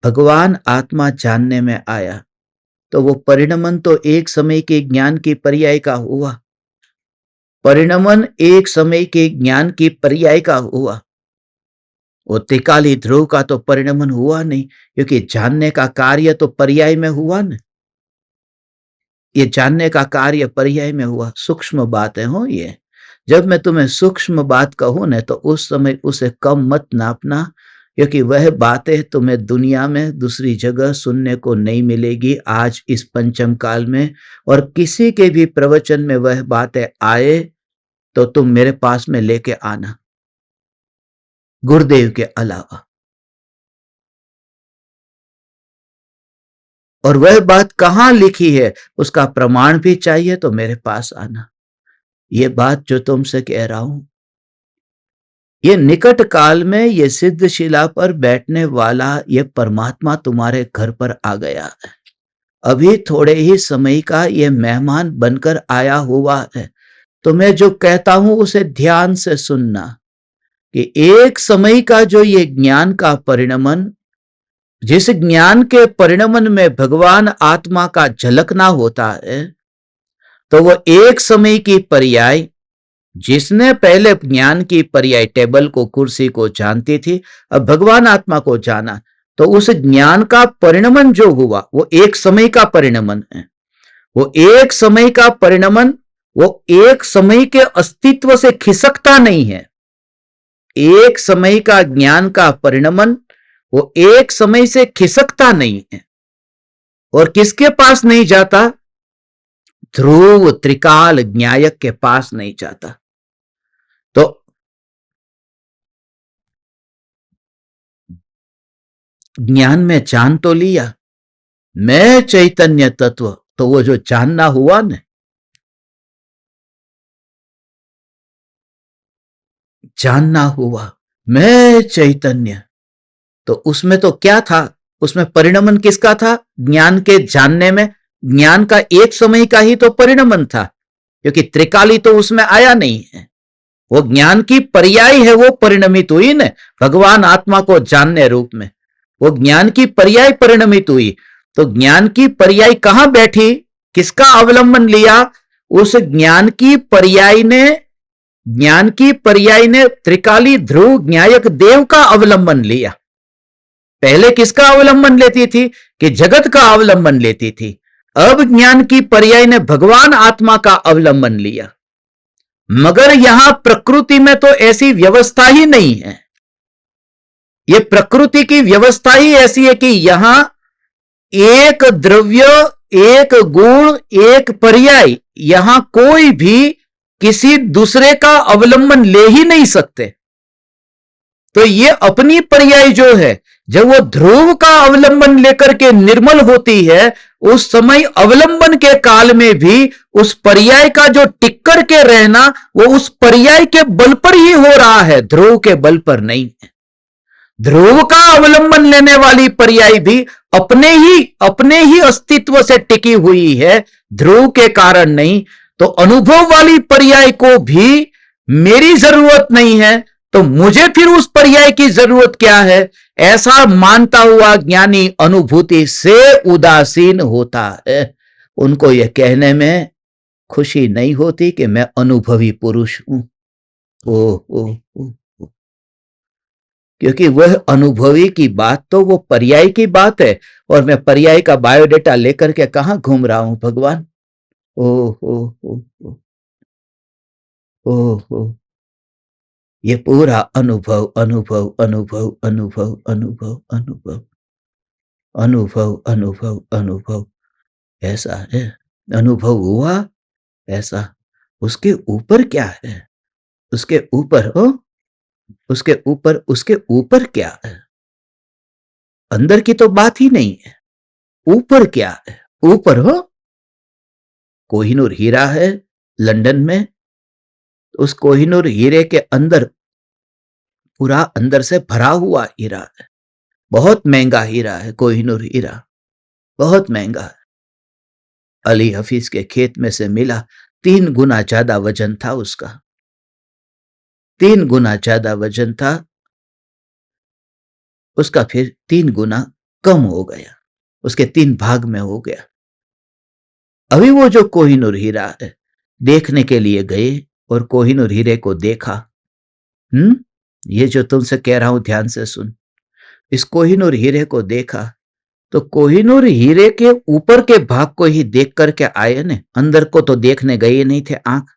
भगवान आत्मा जानने में आया, तो वो परिणमन तो एक समय के ज्ञान की पर्याय का हुआ। परिणमन एक समय के ज्ञान की पर्याय का हुआ। वो त्रिकाली ध्रुव का तो परिणमन हुआ नहीं, क्योंकि जानने का कार्य तो पर्याय में हुआ न। ये जानने का कार्य पर्याय में हुआ। सूक्ष्म बातें हो ये। जब मैं तुम्हें सूक्ष्म बात कहूं न, तो उस समय उसे कम मत नापना, क्योंकि वह बातें तुम्हें दुनिया में दूसरी जगह सुनने को नहीं मिलेगी आज इस पंचम काल में। और किसी के भी प्रवचन में वह बातें आए तो तुम मेरे पास में लेके आना, गुरुदेव के अलावा। और वह बात कहां लिखी है उसका प्रमाण भी चाहिए तो मेरे पास आना। ये बात जो तुमसे कह रहा हूं, ये निकट काल में ये सिद्ध शिला पर बैठने वाला ये परमात्मा तुम्हारे घर पर आ गया है। अभी थोड़े ही समय का ये मेहमान बनकर आया हुआ है। तो मैं जो कहता हूं उसे ध्यान से सुनना कि एक समय का जो ये ज्ञान का परिणमन, जिस ज्ञान के परिणमन में भगवान आत्मा का झलकना होता है, तो वो एक समय की पर्याय, जिसने पहले ज्ञान की पर्याय टेबल को कुर्सी को जानती थी, अब भगवान आत्मा को जाना, तो उस ज्ञान का परिणमन जो हुआ वो एक समय का परिणमन है। वो एक समय का परिणमन, वो एक समय के अस्तित्व से खिसकता नहीं है। एक समय का ज्ञान का परिणमन वो एक समय से खिसकता नहीं है। और किसके पास नहीं जाता? ध्रुव त्रिकाल न्यायक के पास नहीं जाता। तो ज्ञान में जान तो लिया, मैं चैतन्य तत्व तो वो जो जानना हुआ न, जानना हुआ मैं चैतन्य, तो उसमें तो क्या था? उसमें परिणमन किसका था? ज्ञान के जानने में ज्ञान का एक समय का ही तो परिणमन था, क्योंकि त्रिकाली तो उसमें आया नहीं है। वो ज्ञान की पर्याय है, वो परिणमित हुई न भगवान आत्मा को जानने रूप में। वो ज्ञान की पर्याय परिणमित हुई। तो ज्ञान की पर्याय कहां बैठी? किसका अवलंबन लिया? उस ज्ञान की पर्याय ने त्रिकाली ध्रुव ज्ञायक देव का अवलंबन लिया। पहले किसका अवलंबन लेती थी? कि जगत का अवलंबन लेती थी। अब ज्ञान की पर्याय ने भगवान आत्मा का अवलंबन लिया। मगर यहां प्रकृति में तो ऐसी व्यवस्था ही नहीं है। ये प्रकृति की व्यवस्था ही ऐसी है कि यहां एक द्रव्य, एक गुण, एक पर्याय, यहां कोई भी किसी दूसरे का अवलंबन ले ही नहीं सकते। तो ये अपनी पर्याय जो है, जब वो ध्रुव का अवलंबन लेकर के निर्मल होती है, उस समय अवलंबन के काल में भी उस पर्याय का जो टिक्कर के रहना, वो उस पर्याय के बल पर ही हो रहा है, ध्रुव के बल पर नहीं है। ध्रुव का अवलंबन लेने वाली पर्याय भी अपने ही अस्तित्व से टिकी हुई है, ध्रुव के कारण नहीं। तो अनुभव वाली पर्याय को भी मेरी जरूरत नहीं है, तो मुझे फिर उस पर्याय की जरूरत क्या है? ऐसा मानता हुआ ज्ञानी अनुभूति से उदासीन होता है। उनको यह कहने में खुशी नहीं होती कि मैं अनुभवी पुरुष हूं। ओ, क्योंकि वह अनुभवी की बात तो वो पर्याय की बात है, और मैं पर्याय का बायोडेटा लेकर के कहां घूम रहा हूं भगवान। ओ ओ ओ ओ ओ, ओ। ये पूरा अनुभव अनुभव अनुभव अनुभव अनुभव अनुभव अनुभव अनुभव अनुभव ऐसा है। अनुभव हुआ ऐसा। उसके ऊपर क्या है? उसके ऊपर हो, उसके ऊपर क्या है? अंदर की तो बात ही नहीं है। ऊपर क्या है? ऊपर हो, कोहिनूर हीरा है लंदन में, उस कोहिनूर हीरे के अंदर पूरा अंदर से भरा हुआ हीरा है। बहुत महंगा हीरा है कोहिनूर हीरा, बहुत महंगा है। अली हफीज के खेत में से मिला, 3 गुना ज्यादा वजन था उसका, 3 गुना ज्यादा वजन था उसका, फिर 3 गुना कम हो गया, उसके 3 भाग में हो गया। अभी वो जो कोहिनूर हीरा है, देखने के लिए गए और कोहिनूर हीरे को देखा। ये जो तुमसे कह रहा हूं ध्यान से सुन। इस कोहिनूर हीरे को देखा तो कोहिनूर हीरे के ऊपर के भाग को ही देख करके आए ने, अंदर को तो देखने गए नहीं थे आंख।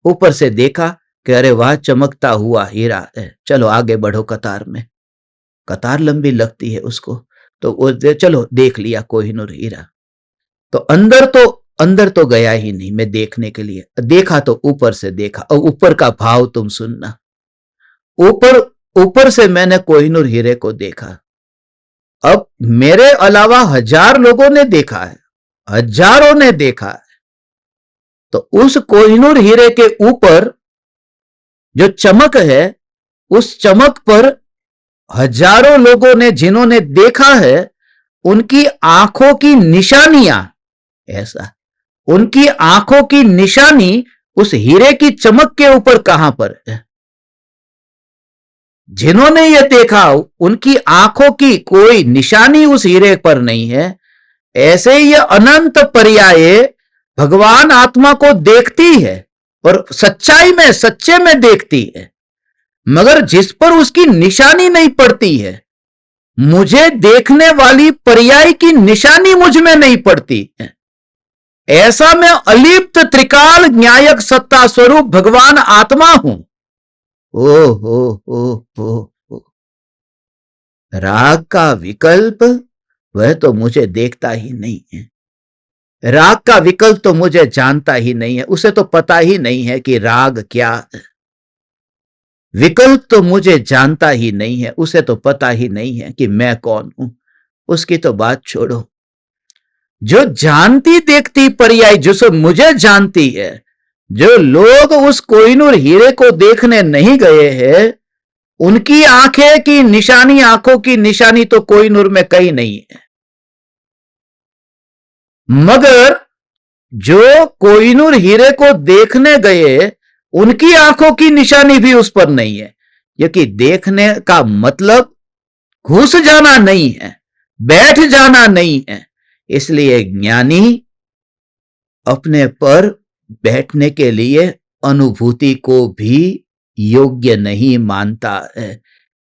ऊपर से देखा कि अरे वाह चमकता हुआ हीरा है, चलो आगे बढ़ो कतार में। कतार लंबी लगती है उसको, तो वो चलो देख लिया कोहिनूर हीरा। तो अंदर तो गया ही नहीं मैं देखने के लिए, देखा तो ऊपर से देखा। और ऊपर का भाव तुम सुनना, ऊपर से मैंने कोहिनूर हीरे को देखा। अब मेरे अलावा 1000 लोगों ने देखा है, हजारों ने देखा है। तो उस कोहिनूर हीरे के ऊपर जो चमक है, उस चमक पर हजारों लोगों ने जिन्होंने देखा है, उनकी आंखों की निशानियां, ऐसा उनकी आंखों की निशानी उस हीरे की चमक के ऊपर कहां पर है? जिन्होंने यह देखा उनकी आंखों की कोई निशानी उस हीरे पर नहीं है। ऐसे ये अनंत पर्याय भगवान आत्मा को देखती है और सच्चाई में सच्चे में देखती है, मगर जिस पर उसकी निशानी नहीं पड़ती है, मुझे देखने वाली पर्याय की निशानी मुझ में नहीं पड़ती है। ऐसा मैं अलिप्त त्रिकाल न्यायक सत्ता स्वरूप भगवान आत्मा हूं। ओ राग का विकल्प वह तो मुझे देखता ही नहीं है। राग का विकल्प तो मुझे जानता ही नहीं है, उसे तो पता ही नहीं है कि राग क्या है। विकल्प तो मुझे जानता ही नहीं है, उसे तो पता ही नहीं है कि मैं कौन हूं। उसकी तो बात छोड़ो। जो जानती देखती पर्याय, जो मुझे जानती है, जो लोग उस कोहिनूर हीरे को देखने नहीं गए हैं, उनकी आंखें की निशानी, आंखों की निशानी तो कोहिनूर में कहीं नहीं है। मगर जो कोहिनूर हीरे को देखने गए, उनकी आंखों की निशानी भी उस पर नहीं है, क्योंकि देखने का मतलब घुस जाना नहीं है, बैठ जाना नहीं है। इसलिए ज्ञानी अपने पर बैठने के लिए अनुभूति को भी योग्य नहीं मानता है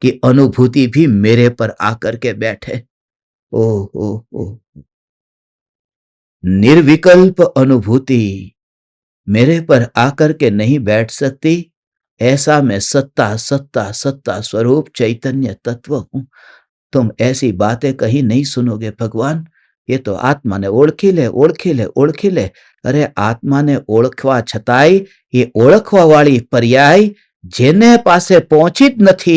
कि अनुभूति भी मेरे पर आकर के बैठे। ओ निर्विकल्प अनुभूति मेरे पर आकर के नहीं बैठ सकती। ऐसा मैं सत्ता सत्ता सत्ता स्वरूप चैतन्य तत्व हूं। तुम ऐसी बातें कहीं नहीं सुनोगे भगवान। ये तो आत्मा ने ओळखी ले, ओळखी ले, ओळखी ले। अरे आत्मा ने ओळखवा छतांय ये ओळखवा वाली पर्याय जेने पासे पહોંચી જ નથી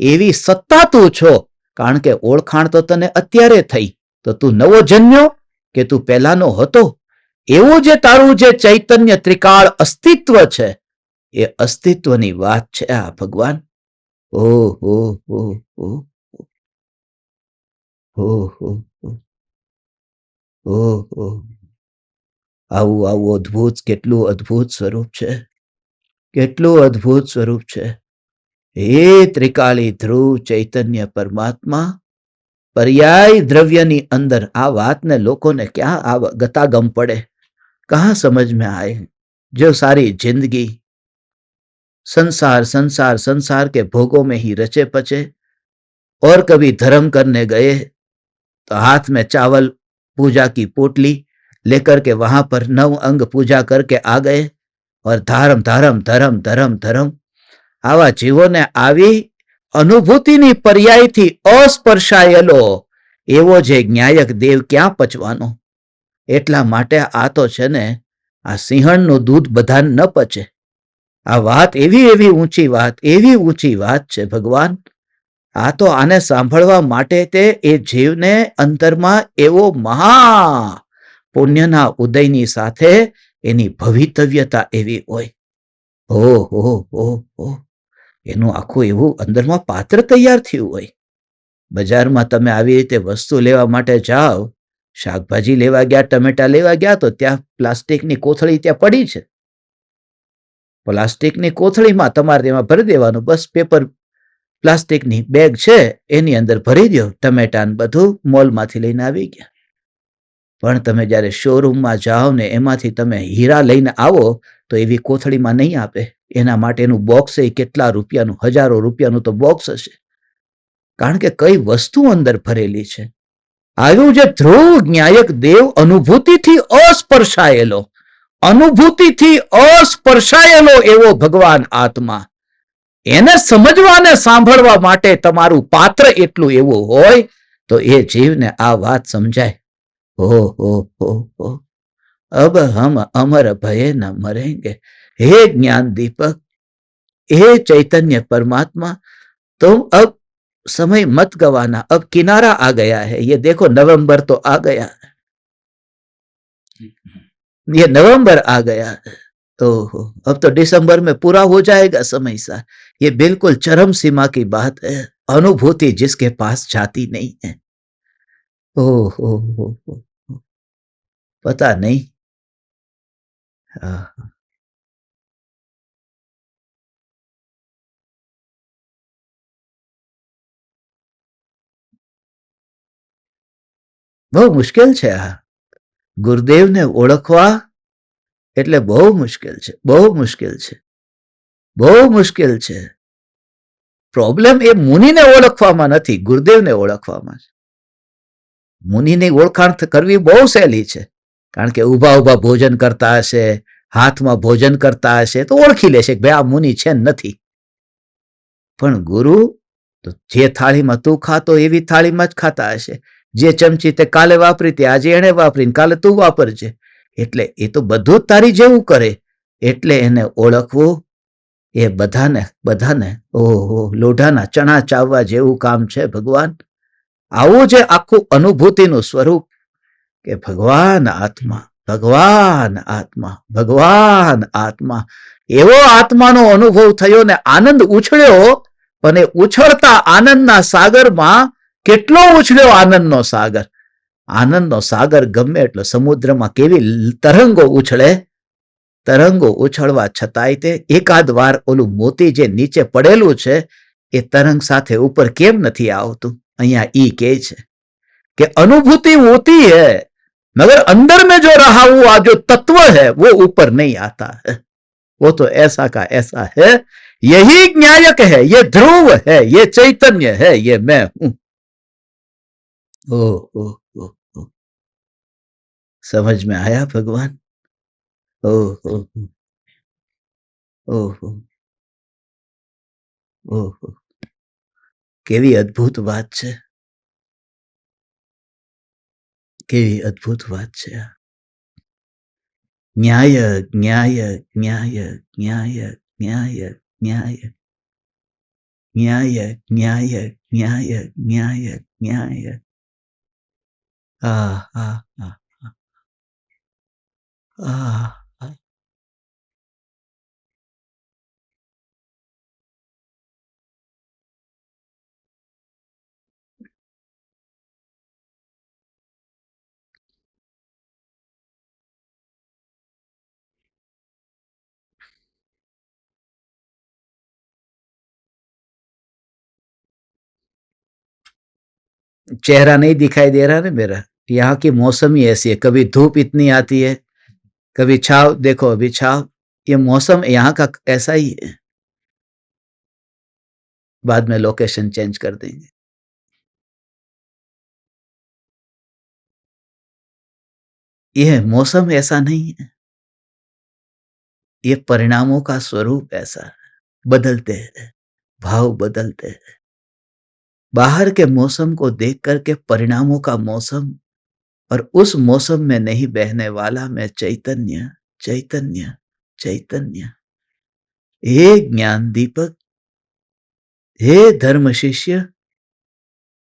એવી સત્તા તું છો। કારણ કે ઓળખાણ તો તને અત્યારે થઈ, તો તું નવો જન્મ્યો કે તું પહેલાનો હતો? એવું જે તારું જે ચૈતન્ય ત્રિકાળ અસ્તિત્વ છે, એ અસ્તિત્વની વાત છે આ ભગવાન। ઓહો આવું આવું અદ્ભુત, કેટલું અદ્ભુત સ્વરૂપ છે, કેટલું અદ્ભુત સ્વરૂપ છે। હે ત્રિકાળી ધ્રુવ ચૈતન્ય પરમાત્મા, पर्याय द्रव्यनी अंदर आ बात ने लोगों ने क्या गतागम पड़े, कहां समझ में आए। जो सारी जिंदगी संसार संसार संसार के भोगों में ही रचे पचे, और कभी धर्म करने गए तो हाथ में चावल पूजा की पोटली लेकर के वहां पर 9 अंग पूजा करके आ गए, और धर्म धर्म धर्म धर्म धर्म। आवा जीवों ने आवी अनुभूतिनी पर्यायथी अस्पर्शाયેલો એવો જે જ્ઞાયક દેવ ક્યાં પચવાનો। એટલા માટે આ તો છે ને, આ સિંહણનું દૂધ બધાને ન પચે। આ વાત એવી એવી ઊંચી વાત છે ભગવાન। આ તો આને સાંભળવા માટે તે એ જીવને અંતરમાં એવો મહા પુણ્યના ઉદયની સાથે એની ભવિતવ્યતા એવી હોય। હો એનું આખું એવું અંદરમાં પાત્ર તૈયાર થયું હોય। બજારમાં તમે આવી રીતે વસ્તુ લેવા માટે જાઓ, શાકભાજી લેવા ગયા, ટમેટા લેવા ગયા, તો ત્યાં પ્લાસ્ટિકની કોથળી ત્યાં પડી છે। પ્લાસ્ટિકની કોથળીમાં તમારે તેમાં ભરી દેવાનું, બસ પેપર પ્લાસ્ટિકની બેગ છે એની અંદર ભરી દો ટમેટા ને બધું, મોલમાંથી લઈને આવી ગયા। પણ તમે જ્યારે શોરૂમમાં જાઓ ને એમાંથી તમે હીરા લઈને આવો તો એવી કોથળીમાં નહીં આપે। એના માટેનું બોક્સ એ કેટલા રૂપિયાનું, હજારો રૂપિયાનું તો બોક્સ હશે, કારણ કે કઈ વસ્તુ અંદર ભરેલી છે। આવ્યું જે ધ્રુવ જ્ઞાયક દેવ અનુભૂતિથી અસ્પર્શાયેલો, અનુભૂતિથી અસ્પર્શાયેલો એવો ભગવાન આત્મા, એને સમજવા ને સાંભળવા માટે તમારું પાત્ર એટલું એવું હોય તો એ જીવને આ વાત સમજાય। हो अब हम अमर भये न मरेंगे। हे ज्ञान दीपक, हे चैतन्य परमात्मा, तुम अब समय मत गवाना। अब किनारा आ गया है। ये देखो नवंबर तो आ गया है, ये नवंबर आ गया है। ओहो, अब तो दिसंबर में पूरा हो जाएगा समय सा। ये बिल्कुल चरम सीमा की बात है। अनुभूति जिसके पास जाती नहीं है। ओहो पता नहीं। બહુ મુશ્કેલ છે આ ગુરુદેવને ઓળખવા, એટલે બહુ મુશ્કેલ છે, બહુ મુશ્કેલ છે, બહુ મુશ્કેલ છે। પ્રોબ્લેમ એ મુનિને ઓળખવામાં નથી, ગુરુદેવને ઓળખવામાં છે। મુનિની ઓળખાણ કરવી બહુ સહેલી છે, કારણ કે ઊભા ઊભા ભોજન કરતા હશે, હાથમાં ભોજન કરતા હશે તો ઓળખી લેશે કે ભાઈ આ મુનિ છે નથી। પણ ગુરુ તો જે થાળીમાં તું ખાતો એવી થાળીમાં જ ખાતા હશે। જે ચમચી તે કાલે વાપરી તે આજે એને વાપરીને કાલે તું વાપરજે, એટલે એ તો બધું તારી જેવું કરે। એટલે એને ઓળખવું એ બધાને બધાને ઓહો લોઢાના ચણા ચાવવા જેવું કામ છે ભગવાન। આવું જે આખું અનુભૂતિનું સ્વરૂપ કે ભગવાન આત્મા, ભગવાન આત્મા, ભગવાન આત્મા, એવો આત્માનો અનુભવ થયો ને આનંદ ઉછળ્યો. અને ઉછળતા આનંદના સાગરમાં કેટલો ઉછળ્યો આનંદનો સાગર. આનંદનો સાગર ગમે એટલો સમુદ્રમાં કેવી તરંગો ઉછળે, તરંગો ઉછળવા છતાંય તે એકાદ વાર ઓલું મોતી જે નીચે પડેલું છે એ તરંગ સાથે ઉપર કેમ નથી આવતું. અહીંયા ઈ કહે છે कि अनुभूति होती है मगर अंदर में जो रहा हुआ जो तत्व है वो ऊपर नहीं आता है. वो तो ऐसा का ऐसा है. यही न्यायक है, ये ध्रुव है, ये चैतन्य है, ये मैं हूं. ओ ओ ओ ओ समझ में आया भगवान. ओ ओ ओ ओ ओ केवी अद्भुत बात है, केवी अद्भुत बात है. न्याय न्याय न्याय न्याय न्याय न्याय न्याय न्याय न्याय न्याय न्याय. आ आ आ आ चेहरा नहीं दिखाई दे रहा ना मेरा. यहाँ की मौसम ही ऐसी है, कभी धूप इतनी आती है, कभी छाव. देखो अभी छाव, ये मौसम यहाँ का ऐसा ही है. बाद में लोकेशन चेंज कर देंगे. यह मौसम ऐसा नहीं है, ये परिणामों का स्वरूप ऐसा है. बदलते हैं, भाव बदलते हैं. बाहर के मौसम को देख करके परिणामों का मौसम, और उस मौसम में नहीं बहने वाला मैं चैतन्य चैतन्य चैतन्य. हे ज्ञान दीपक, हे ધર્મ શિષ્ય,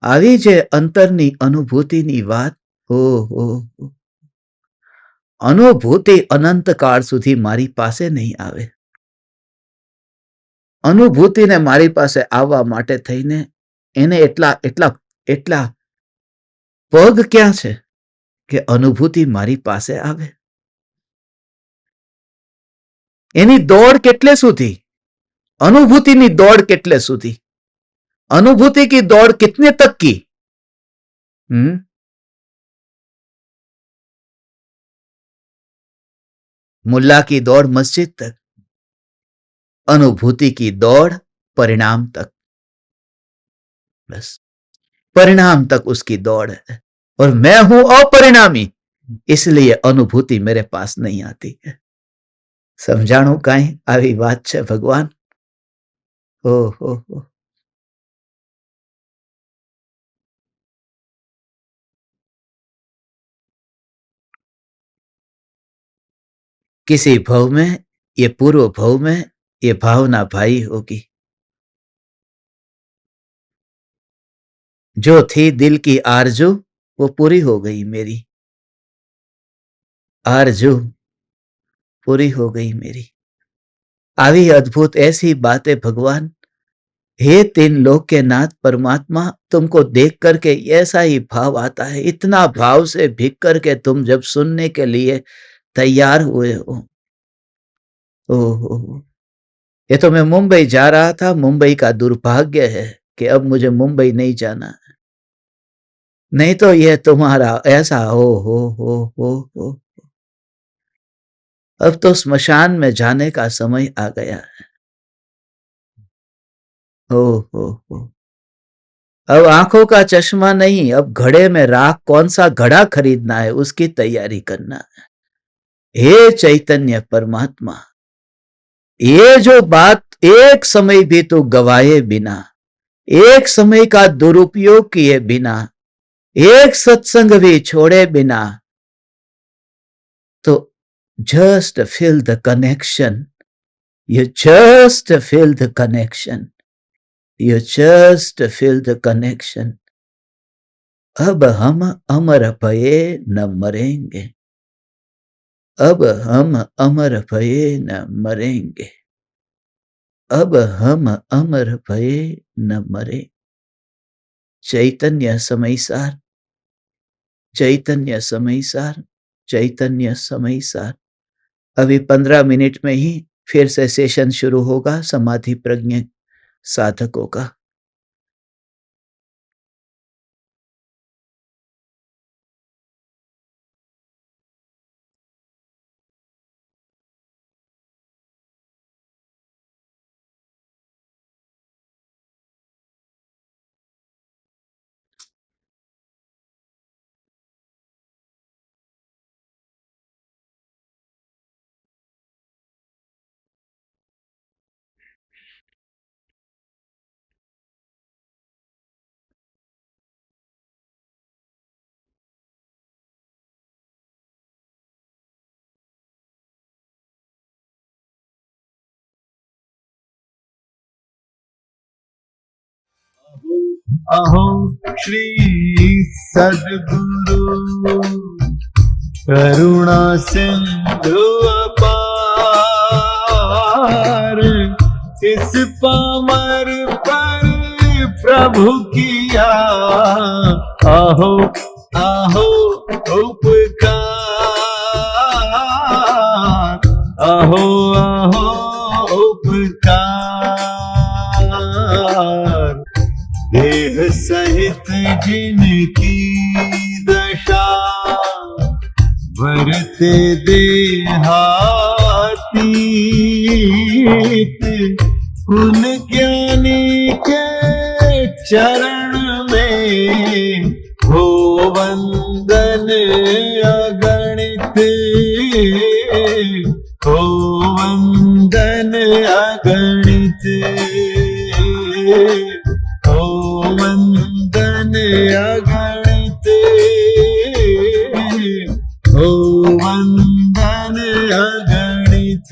આવી જે અંતરની અનુભૂતિની વાત. ઓહો, અનુભૂતિ અનંત કાળ સુધી મારી પાસે નહીં આવે. અનુભૂતિને મારી પાસે આવવા માટે થઈને એને એટલા એટલા એટલા પગ ક્યાં છે કે અનુભૂતિ મારી પાસે આવે. એની દોડ કેટલે સુધી, અનુભૂતિની દોડ કેટલે સુધી, अनुभूति की दौड़ कितने तक की. मुल्ला की दौड़ मस्जिद तक, अनुभूति की दौड़ परिणाम तक. बस परिणाम तक उसकी दौड़ है. और मैं हूं अपरिणामी, इसलिए अनुभूति मेरे पास नहीं आती है. समझाणु काई आवी बात छे भगवान. ओ हो. किसी भव में, ये पूर्व भव में ये भावना भाई होगी. जो थी दिल की आरजू वो पूरी हो गई मेरी. आरजू पूरी हो गई मेरी. आवी अद्भुत ऐसी बातें भगवान. हे तीन लोक के नाथ परमात्मा, तुमको देख करके ऐसा ही भाव आता है. इतना भाव से भीग करके तुम जब सुनने के लिए तैयार हुए हो. ओहो, ये तो मैं मुंबई जा रहा था. मुंबई का दुर्भाग्य है कि अब मुझे मुंबई नहीं जाना. नहीं तो यह तुम्हारा ऐसा हो. अब तो स्मशान में जाने का समय आ गया है. हो. अब आंखों का चश्मा नहीं, अब घड़े में राख कौन सा घड़ा खरीदना है उसकी तैयारी करना है. हे चैतन्य परमात्मा, ये जो बात एक समय भी तू गवाए बिना, एक समय का दुरुपयोग किए बिना, एक सत्संग भी छोड़े बिना, तो just feel the connection. You just feel the connection. You just feel the connection. अब हम अमर भये न मरेंगे, अब हम अमर भये न मरेंगे, अब हम अमर भये न मरे। चैतन्य समयसार, चैतन्य समयसार, चैतन्य समयसार। अभी 15 मिनट में ही फिर से सेशन शुरू होगा समाधि प्रज्ञ साधकों का। अहो श्री सद्गुरु करुणा सिंधु अपार, इस पामर पर प्रभु किया आहो आहो उपकार, आहो आहो उपकार। देह सहित जिनकी दशा भरते देहातीत, उन ज्ञानी के चरण में हो वंदन अगणित, हो वंदन अगणित, हो वंदन अगणित, हो वंदन अगणित।